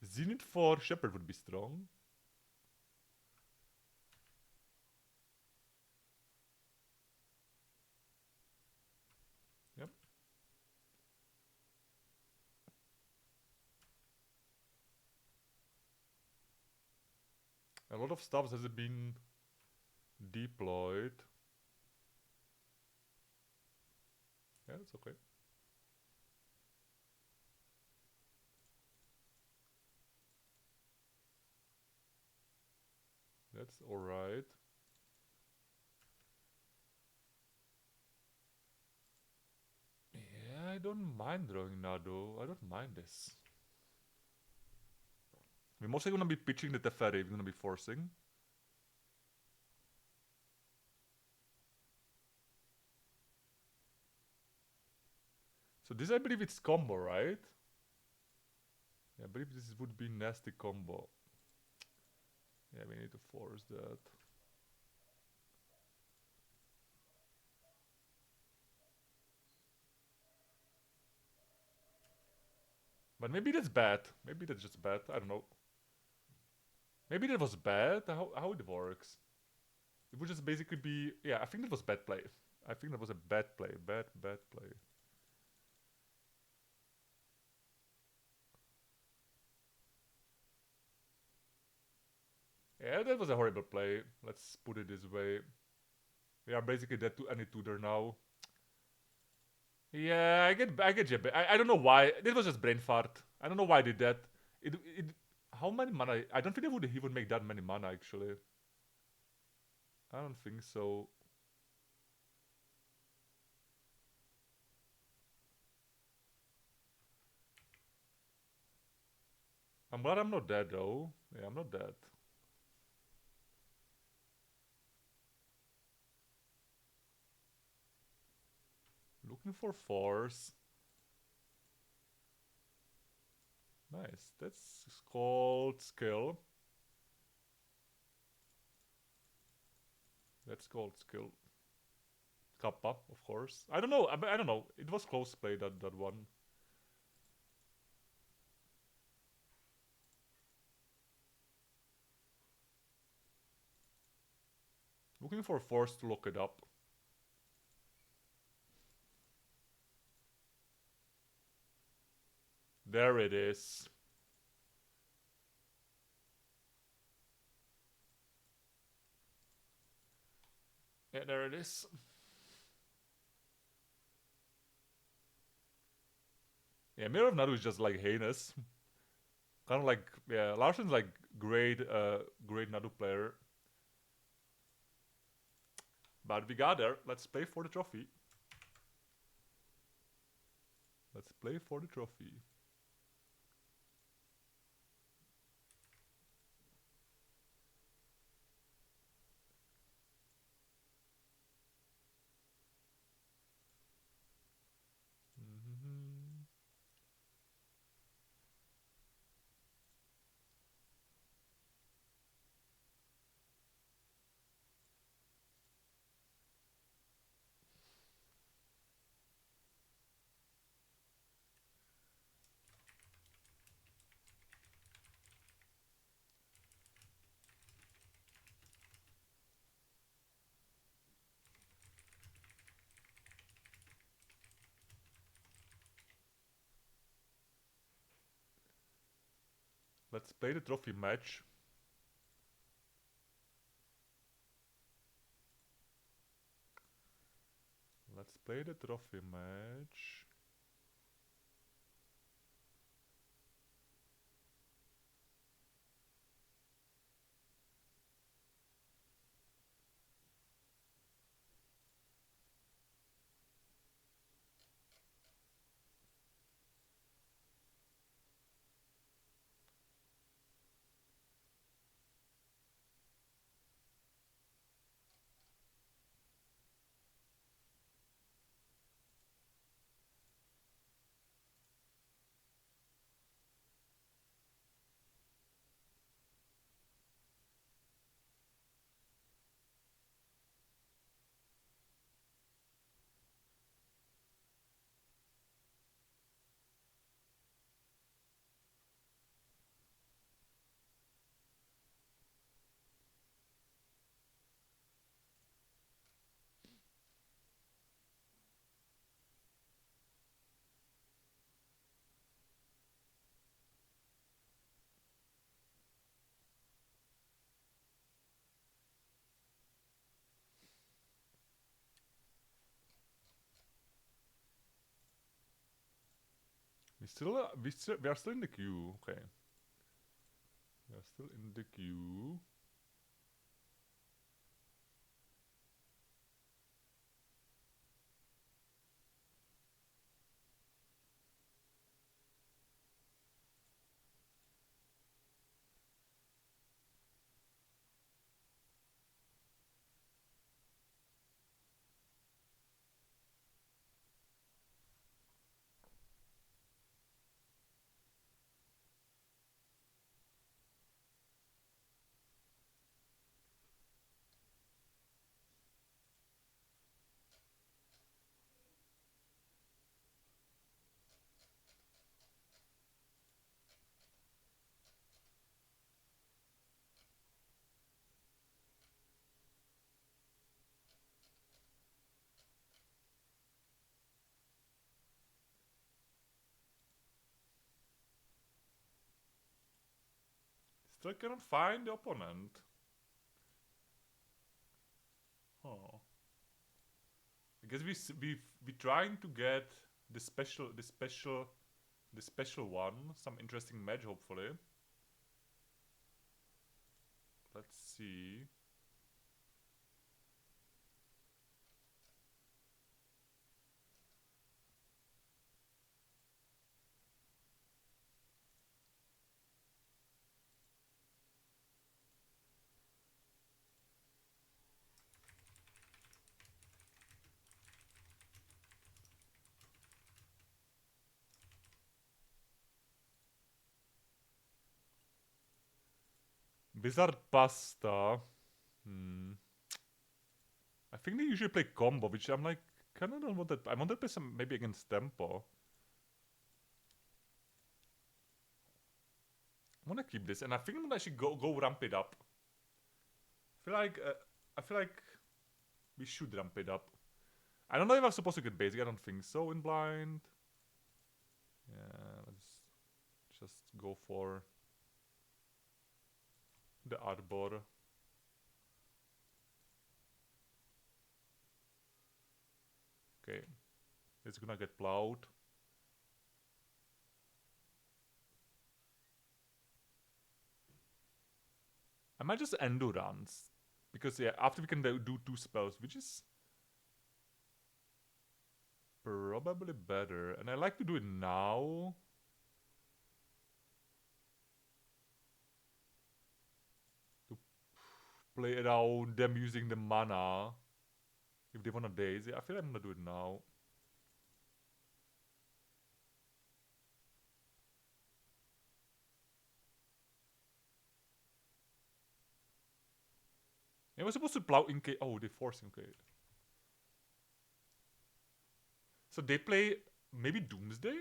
Zenith for Shepherd would be strong. Yep. A lot of stuff has been deployed. Yeah, it's okay. That's alright. Yeah, I don't mind drawing Nadu. I don't mind this. We're mostly gonna be pitching the Teferi. We're gonna be forcing. this, I believe it's combo, right? Yeah, I believe this would be nasty combo. Yeah, we need to force that. But maybe that's bad. Maybe that's just bad. I don't know. Maybe that was bad. How it works? It would just basically be, yeah. I think that was bad play. I think that was a bad play. Bad play. Yeah, that was a horrible play. Let's put it this way. We are basically dead to any tutor now. Yeah, I get you. I don't know why. It was just brain fart. I don't know why I did that. It how many mana? I don't think he would make that many mana actually. I don't think so. I'm glad I'm not dead though. Yeah, I'm not dead. Looking for force. Nice. That's called skill. That's called skill. Kappa, of course. I don't know. I don't know. It was close play that one. Looking for force to lock it up. There it is. Yeah, there it is. Yeah, Mirror of Nadu is just like heinous. Kind of like, yeah, Larsen's like great Nadu player. But we got there. Let's play for the trophy. Let's play for the trophy. Let's play the trophy match. Let's play the trophy match. We are still in the queue. Okay. We are still in the queue. Still cannot find the opponent. Oh. I guess we trying to get the special one, some interesting match hopefully. Let's see. Wizard Pasta. I think they usually play combo, which I'm like, kind of don't want that. I want to play some maybe against tempo. I want to keep this, and I think I'm gonna actually go ramp it up. I feel like we should ramp it up. I don't know if I'm supposed to get basic. I don't think so in blind. Yeah, let's just go for the Arbor. Okay, it's gonna get plowed. I might just endurance, because yeah, after we can do 2 spells, which is probably better, and I like to do it now. To play around them using the mana. If they want a daisy, I feel like I'm gonna do it now. I was supposed to plow in case. Oh, they force him. Okay. So they play maybe Doomsday?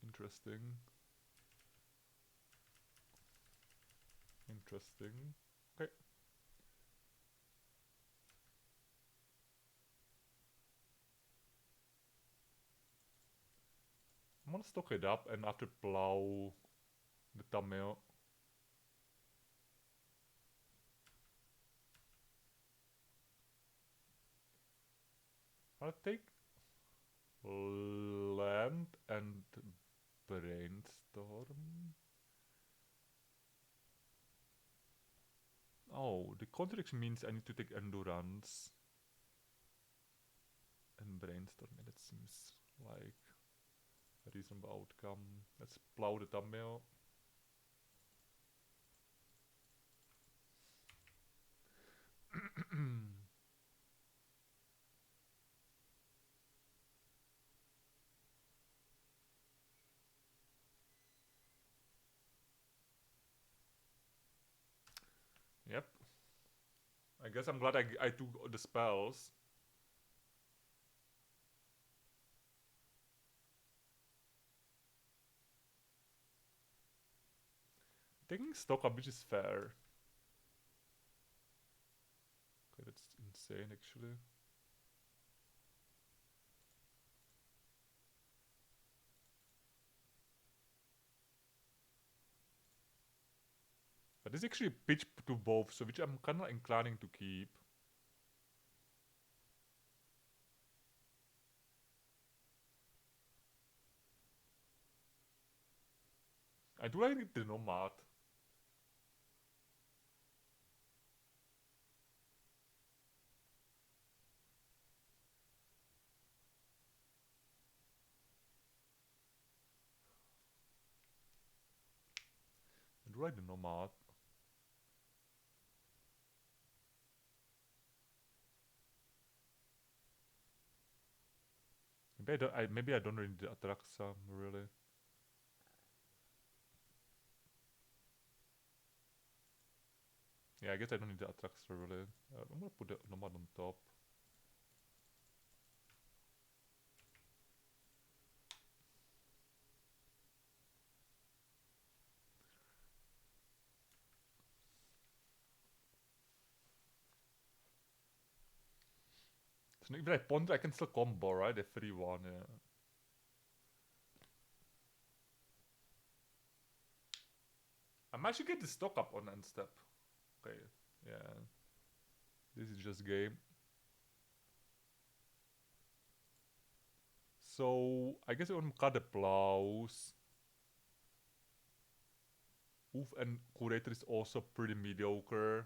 Interesting. Interesting. Okay. I'm gonna stock it up and after plow the thumbnail. I'll take land and brainstorm. Oh, the contradiction means I need to take endurance and brainstorm. That seems like a reasonable outcome. Let's plow the thumbnail. Yep. I guess I'm glad I took the spells. Taking stock up, which is fair. Okay, that's insane actually. But this actually pitch to both, so which I'm kinda inclining to keep. I do like the Nomad. I do like the Nomad. Maybe I don't really need the Atraxa, really. Yeah, I guess I don't need the Atraxa, really. I'm gonna put the Nomad on top. So even if I ponder, I can still combo, right? The 3-1, yeah. might should get the stock up on end step. Okay, yeah. This is just game. So I guess I want to cut the plows. Oof, and Curator is also pretty mediocre.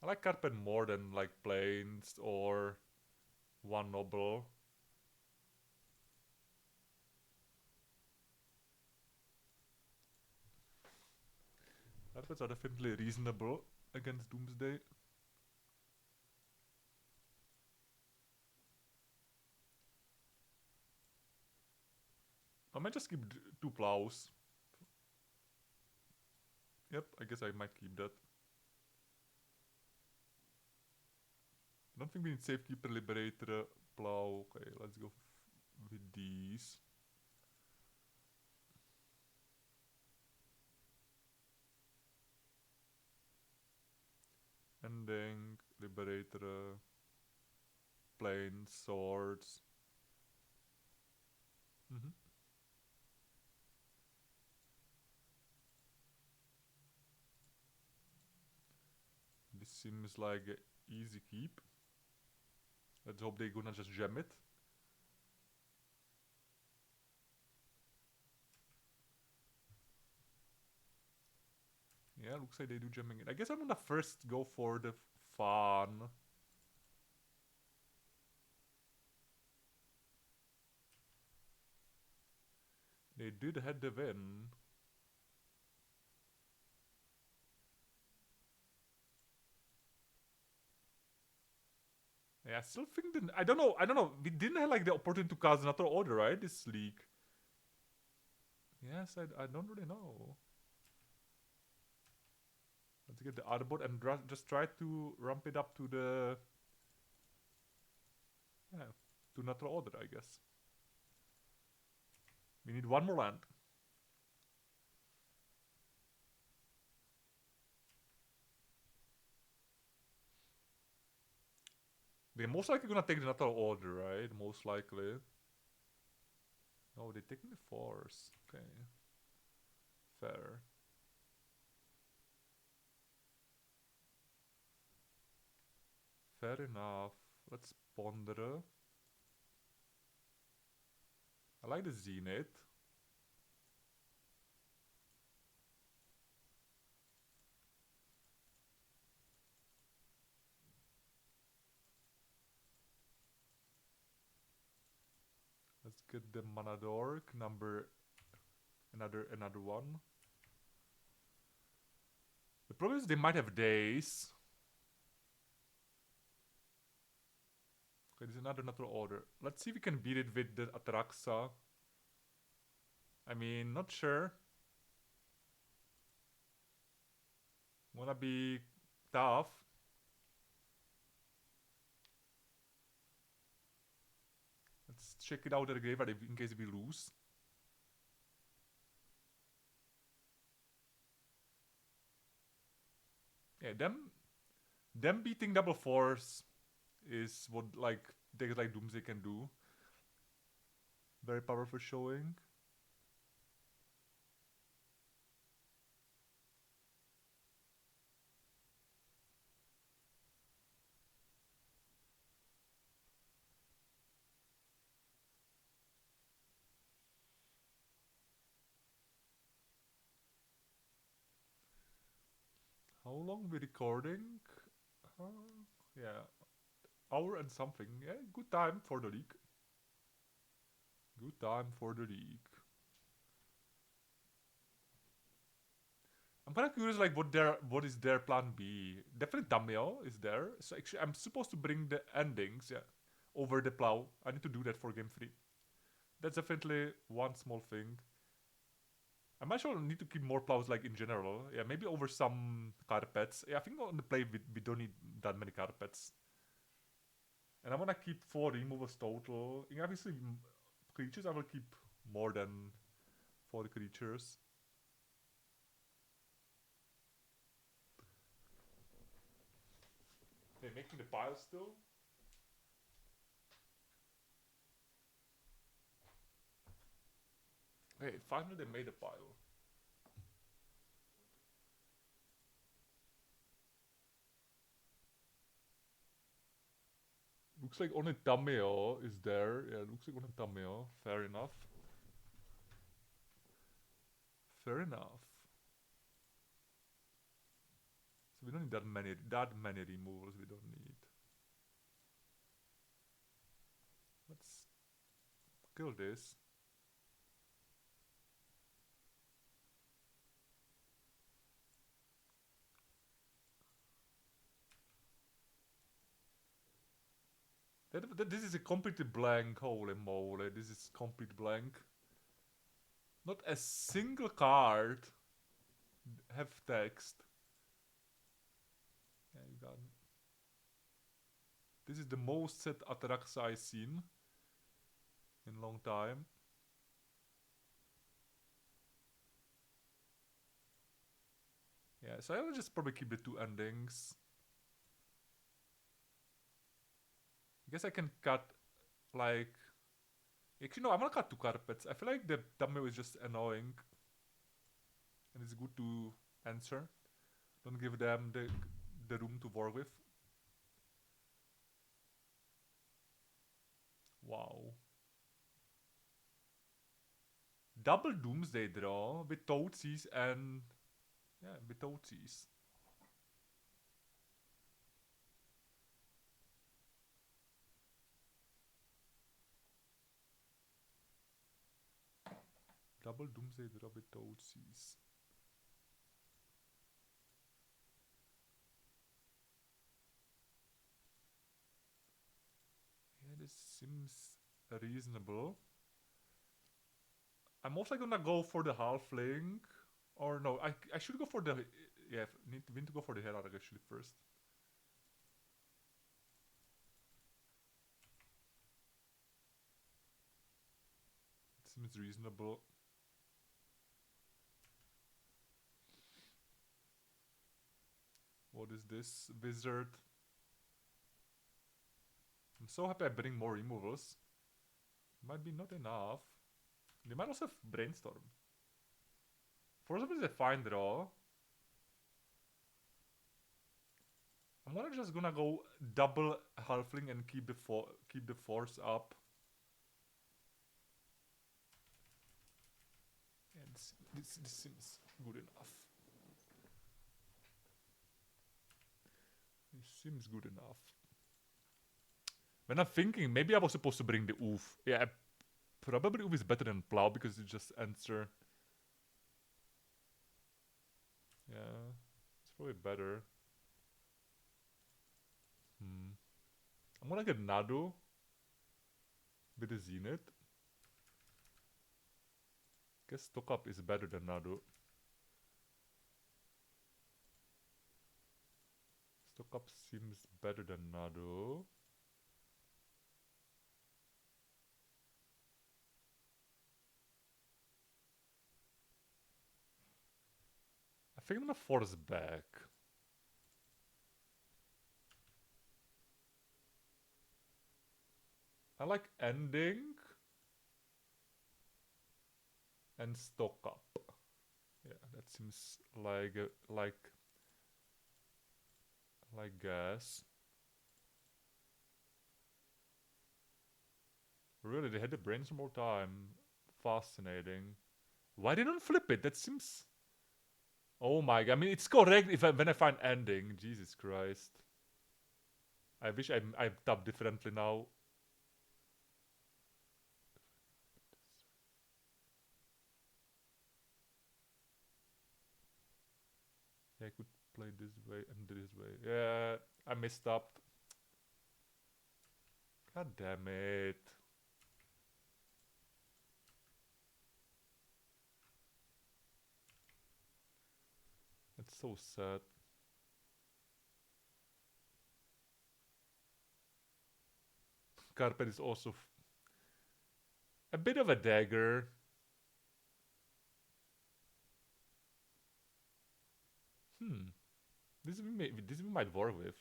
I like Carpet more than like Plains or One Noble. Carpets are definitely reasonable against Doomsday. I might just keep 2 plows. Yep, I guess I might keep that. I don't think we need Safekeeper, Liberator, Plow. Okay, let's go with these. Ending, Liberator, Plains, Swords. This seems like an easy keep. Let's hope they're gonna just gem it. Yeah, looks like they do gemming it. I guess I'm gonna first go for the fun. They did had the win. Yeah, I still think that I don't know. We didn't have like the opportunity to cast another order, right? This league. Yes, I don't really know. Let's get the other board and just try to ramp it up to the to another order, I guess. We need one more land. They're most likely gonna take another order, right? Most likely. Oh, they're taking the force. Okay. Fair. Fair enough. Let's ponder. I like the Zenith. Let's get the Manadork number another one. The problem is they might have days. Okay, there's another order. Let's see if we can beat it with the Atraxa. I mean, not sure. Wanna be tough. Let's check it out at the graveyard in case we lose. Yeah, them beating double force is what like decks like Doomsday can do. Very powerful showing. How long we recording? Yeah, hour and something. Yeah, good time for the league. Good time for the league. I'm kind of curious, like what is their plan B? Definitely Damiel is there. So actually, I'm supposed to bring the endings, yeah, over the plow. I need to do that for game 3. That's definitely one small thing. I might actually need to keep more plows, like in general. Yeah, maybe over some carpets. Yeah, I think on the play we don't need that many carpets. And I wanna keep 4 removals total. And obviously, creatures I will keep more than 4 creatures. They're making the pile still. Hey, finally they made a pile. Looks like only Tameo is there. Yeah, looks like only Tameo. Fair enough. Fair enough. So we don't need that many removals. We don't need. Let's kill this. This is a completely blank. Holy moly! This is complete blank. Not a single card have text. Yeah, you got it. This is the most set Atarax I've seen in a long time. Yeah, so I will just probably keep the two endings. I guess I can cut, like... Actually, no, I'm gonna cut two carpets. I feel like the thumbnail is just annoying. And it's good to answer. Don't give them the room to work with. Wow. Double Doomsday draw with Toadsies and... Yeah, with Toadsies. Double Doomsday draw with Toadsies. Yeah, this seems reasonable. I'm also gonna go for the halfling. Or no, I should go for the... Yeah, we need to go for the hierarch actually first. It seems reasonable. What is this? Wizard. I'm so happy I bring more removals. Might be not enough. They might also have brainstorm. For some is a fine draw. I'm just gonna go double halfling and keep the force up. And this seems good enough. This seems good enough. When I'm thinking, maybe I was supposed to bring the oof. Yeah, probably oof is better than plow because it just answer. Yeah, it's probably better. I'm gonna get Nadu with the Zenith. Guess stock up is better than Nadu. Stock up seems better than Nadu. I think I'm gonna force back. I like ending and stock up. Yeah, that seems like gas. Really, they had the brains more time. Fascinating. Why they don't flip it? That seems... Oh my god, I mean, it's correct when I find ending. Jesus Christ. I wish I've tapped differently now. Yeah, I could play this way and this way. Yeah, I messed up. God damn it. That's so sad. Carpet is also a bit of a dagger. This we might work with.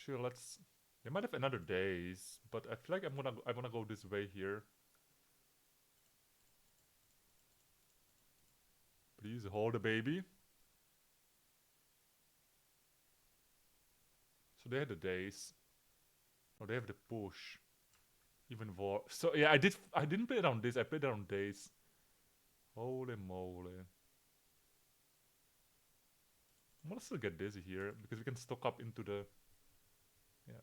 Actually, let's. They might have another days, but I feel like I wanna go this way here. Please hold the baby. So they had the days. Oh, they have the push. Even more. So yeah, I didn't play around this. I played around days. Holy moly! I'm gonna still get dizzy here because we can stock up into the. Yeah,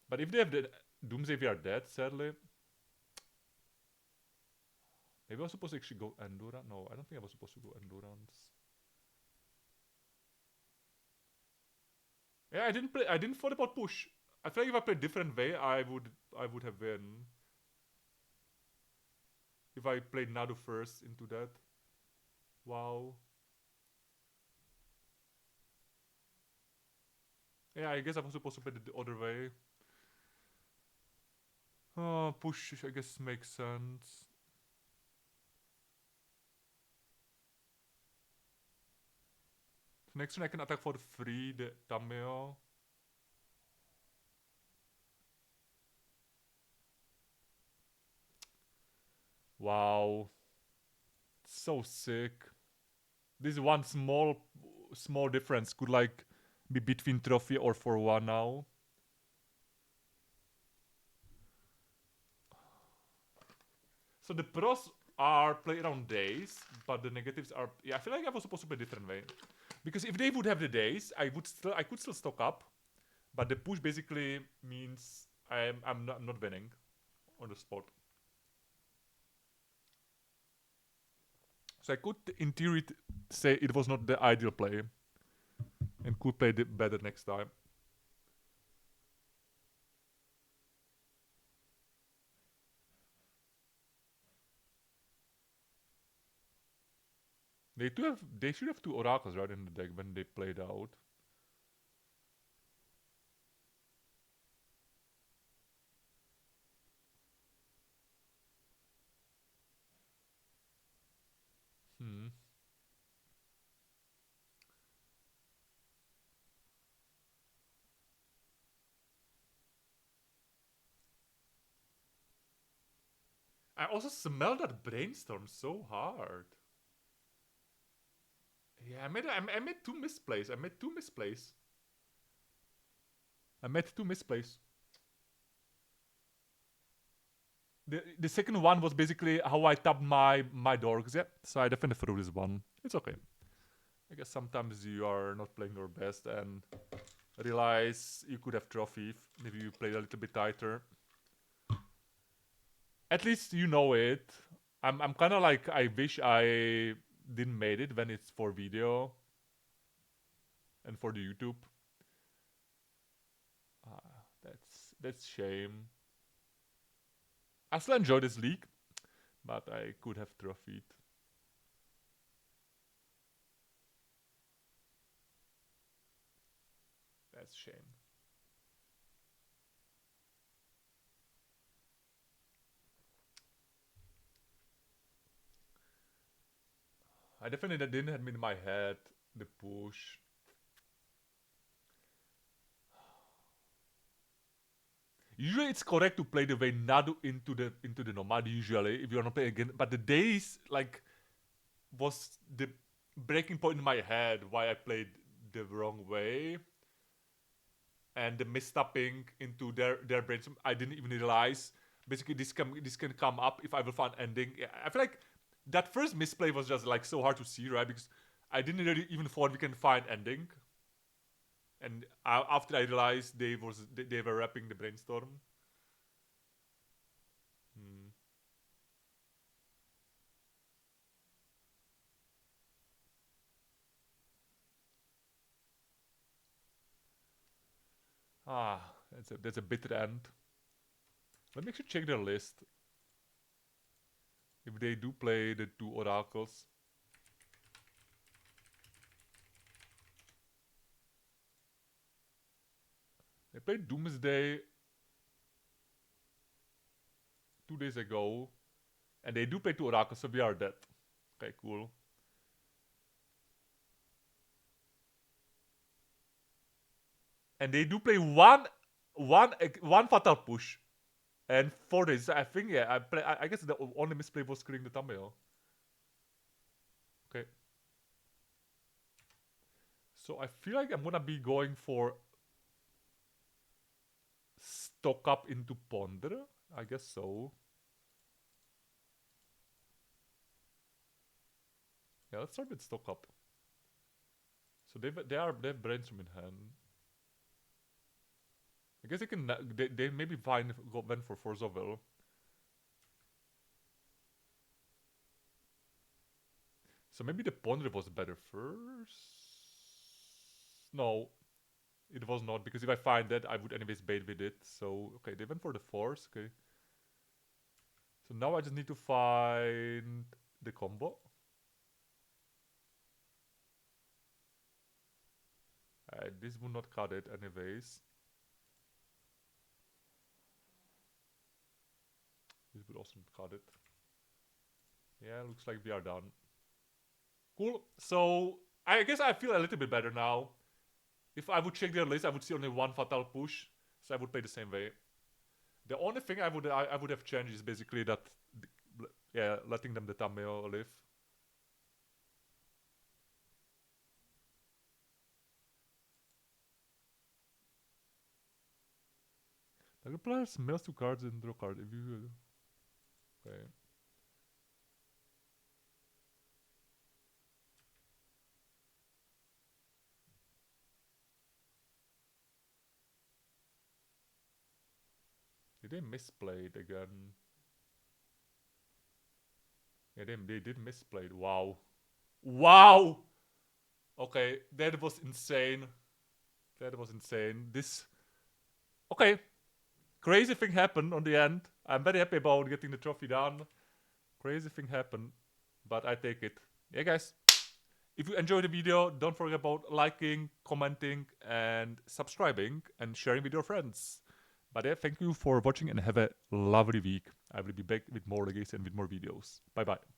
but if they have the Doomsday, we are dead. Sadly. Maybe I was supposed to actually go Endurance. No, I don't think I was supposed to go Endurance. Yeah, I didn't play. I didn't thought about push. I feel like if I played different way, I would have win. If I played Nadu first into that. Wow. Yeah, I guess I was supposed to play the other way. Oh, push, I guess makes sense. Next turn I can attack for free the Tameo. Wow. So sick. This one small difference could like be between trophy or for one now. So the pros are play around days, but the negatives are I feel like I was supposed to play different way. Because if they would have the days, I could still stock up. But the push basically means I'm not winning on the spot. So I could in theory say it was not the ideal play. And could play better next time. They should have two oracles right in the deck when they played out. I also smell that brainstorm so hard. Yeah, I made two misplays. I made two misplays. The second one was basically how I tapped my dorks. Yeah, so I definitely threw this one. It's okay. I guess sometimes you are not playing your best and realize you could have trophy if you played a little bit tighter. At least you know it. I'm kind of like I wish I didn't made it when it's for video and for the YouTube. That's shame. I still enjoy this league, but I could have trophied. That's shame. I definitely didn't have in my head the push. Usually it's correct to play the way Nadu into the Nomad usually if you're not playing again. But the days like was the breaking point in my head why I played the wrong way. And the mistapping into their brains I didn't even realize. Basically this can come up if I will find ending. I feel like that first misplay was just like so hard to see, right? Because I didn't really even thought we can find ending. And after I realized they were wrapping the brainstorm. That's a bitter end. Let me actually check their list. If they do play the two oracles. They played Doomsday 2 days ago. And they do play two oracles, so we are dead. Okay, cool. And they do play one one fatal push, and 4 days. I think yeah. I guess the only misplay was killing the thumbnail. Okay. So I feel like I'm gonna be going for stock up into ponder. I guess so. Yeah, let's start with stock up. So they have brainstorm in hand. I guess they maybe went for Forzovel. So maybe the ponder was better first. No, it was not, because if I find that, I would anyways bait with it. So okay, they went for the force. Okay. So now I just need to find the combo. This would not cut it anyways. This would also not cut it. Yeah, looks like we are done. Cool. So I guess I feel a little bit better now. If I would check their list, I would see only one fatal push. So I would play the same way. The only thing I would have changed is basically that, yeah, letting them the thumbnail live. The players mills 2 cards and draw card. If you okay. Did they misplay it again? Yeah, they did misplay it. Wow. Wow! Okay, that was insane. That was insane. This... Okay. Crazy thing happened on the end. I'm very happy about getting the trophy done. Crazy thing happened. But I take it. Yeah, guys. If you enjoyed the video, don't forget about liking, commenting, and subscribing, and sharing with your friends. But yeah, thank you for watching and have a lovely week. I will be back with more legacy and with more videos. Bye bye.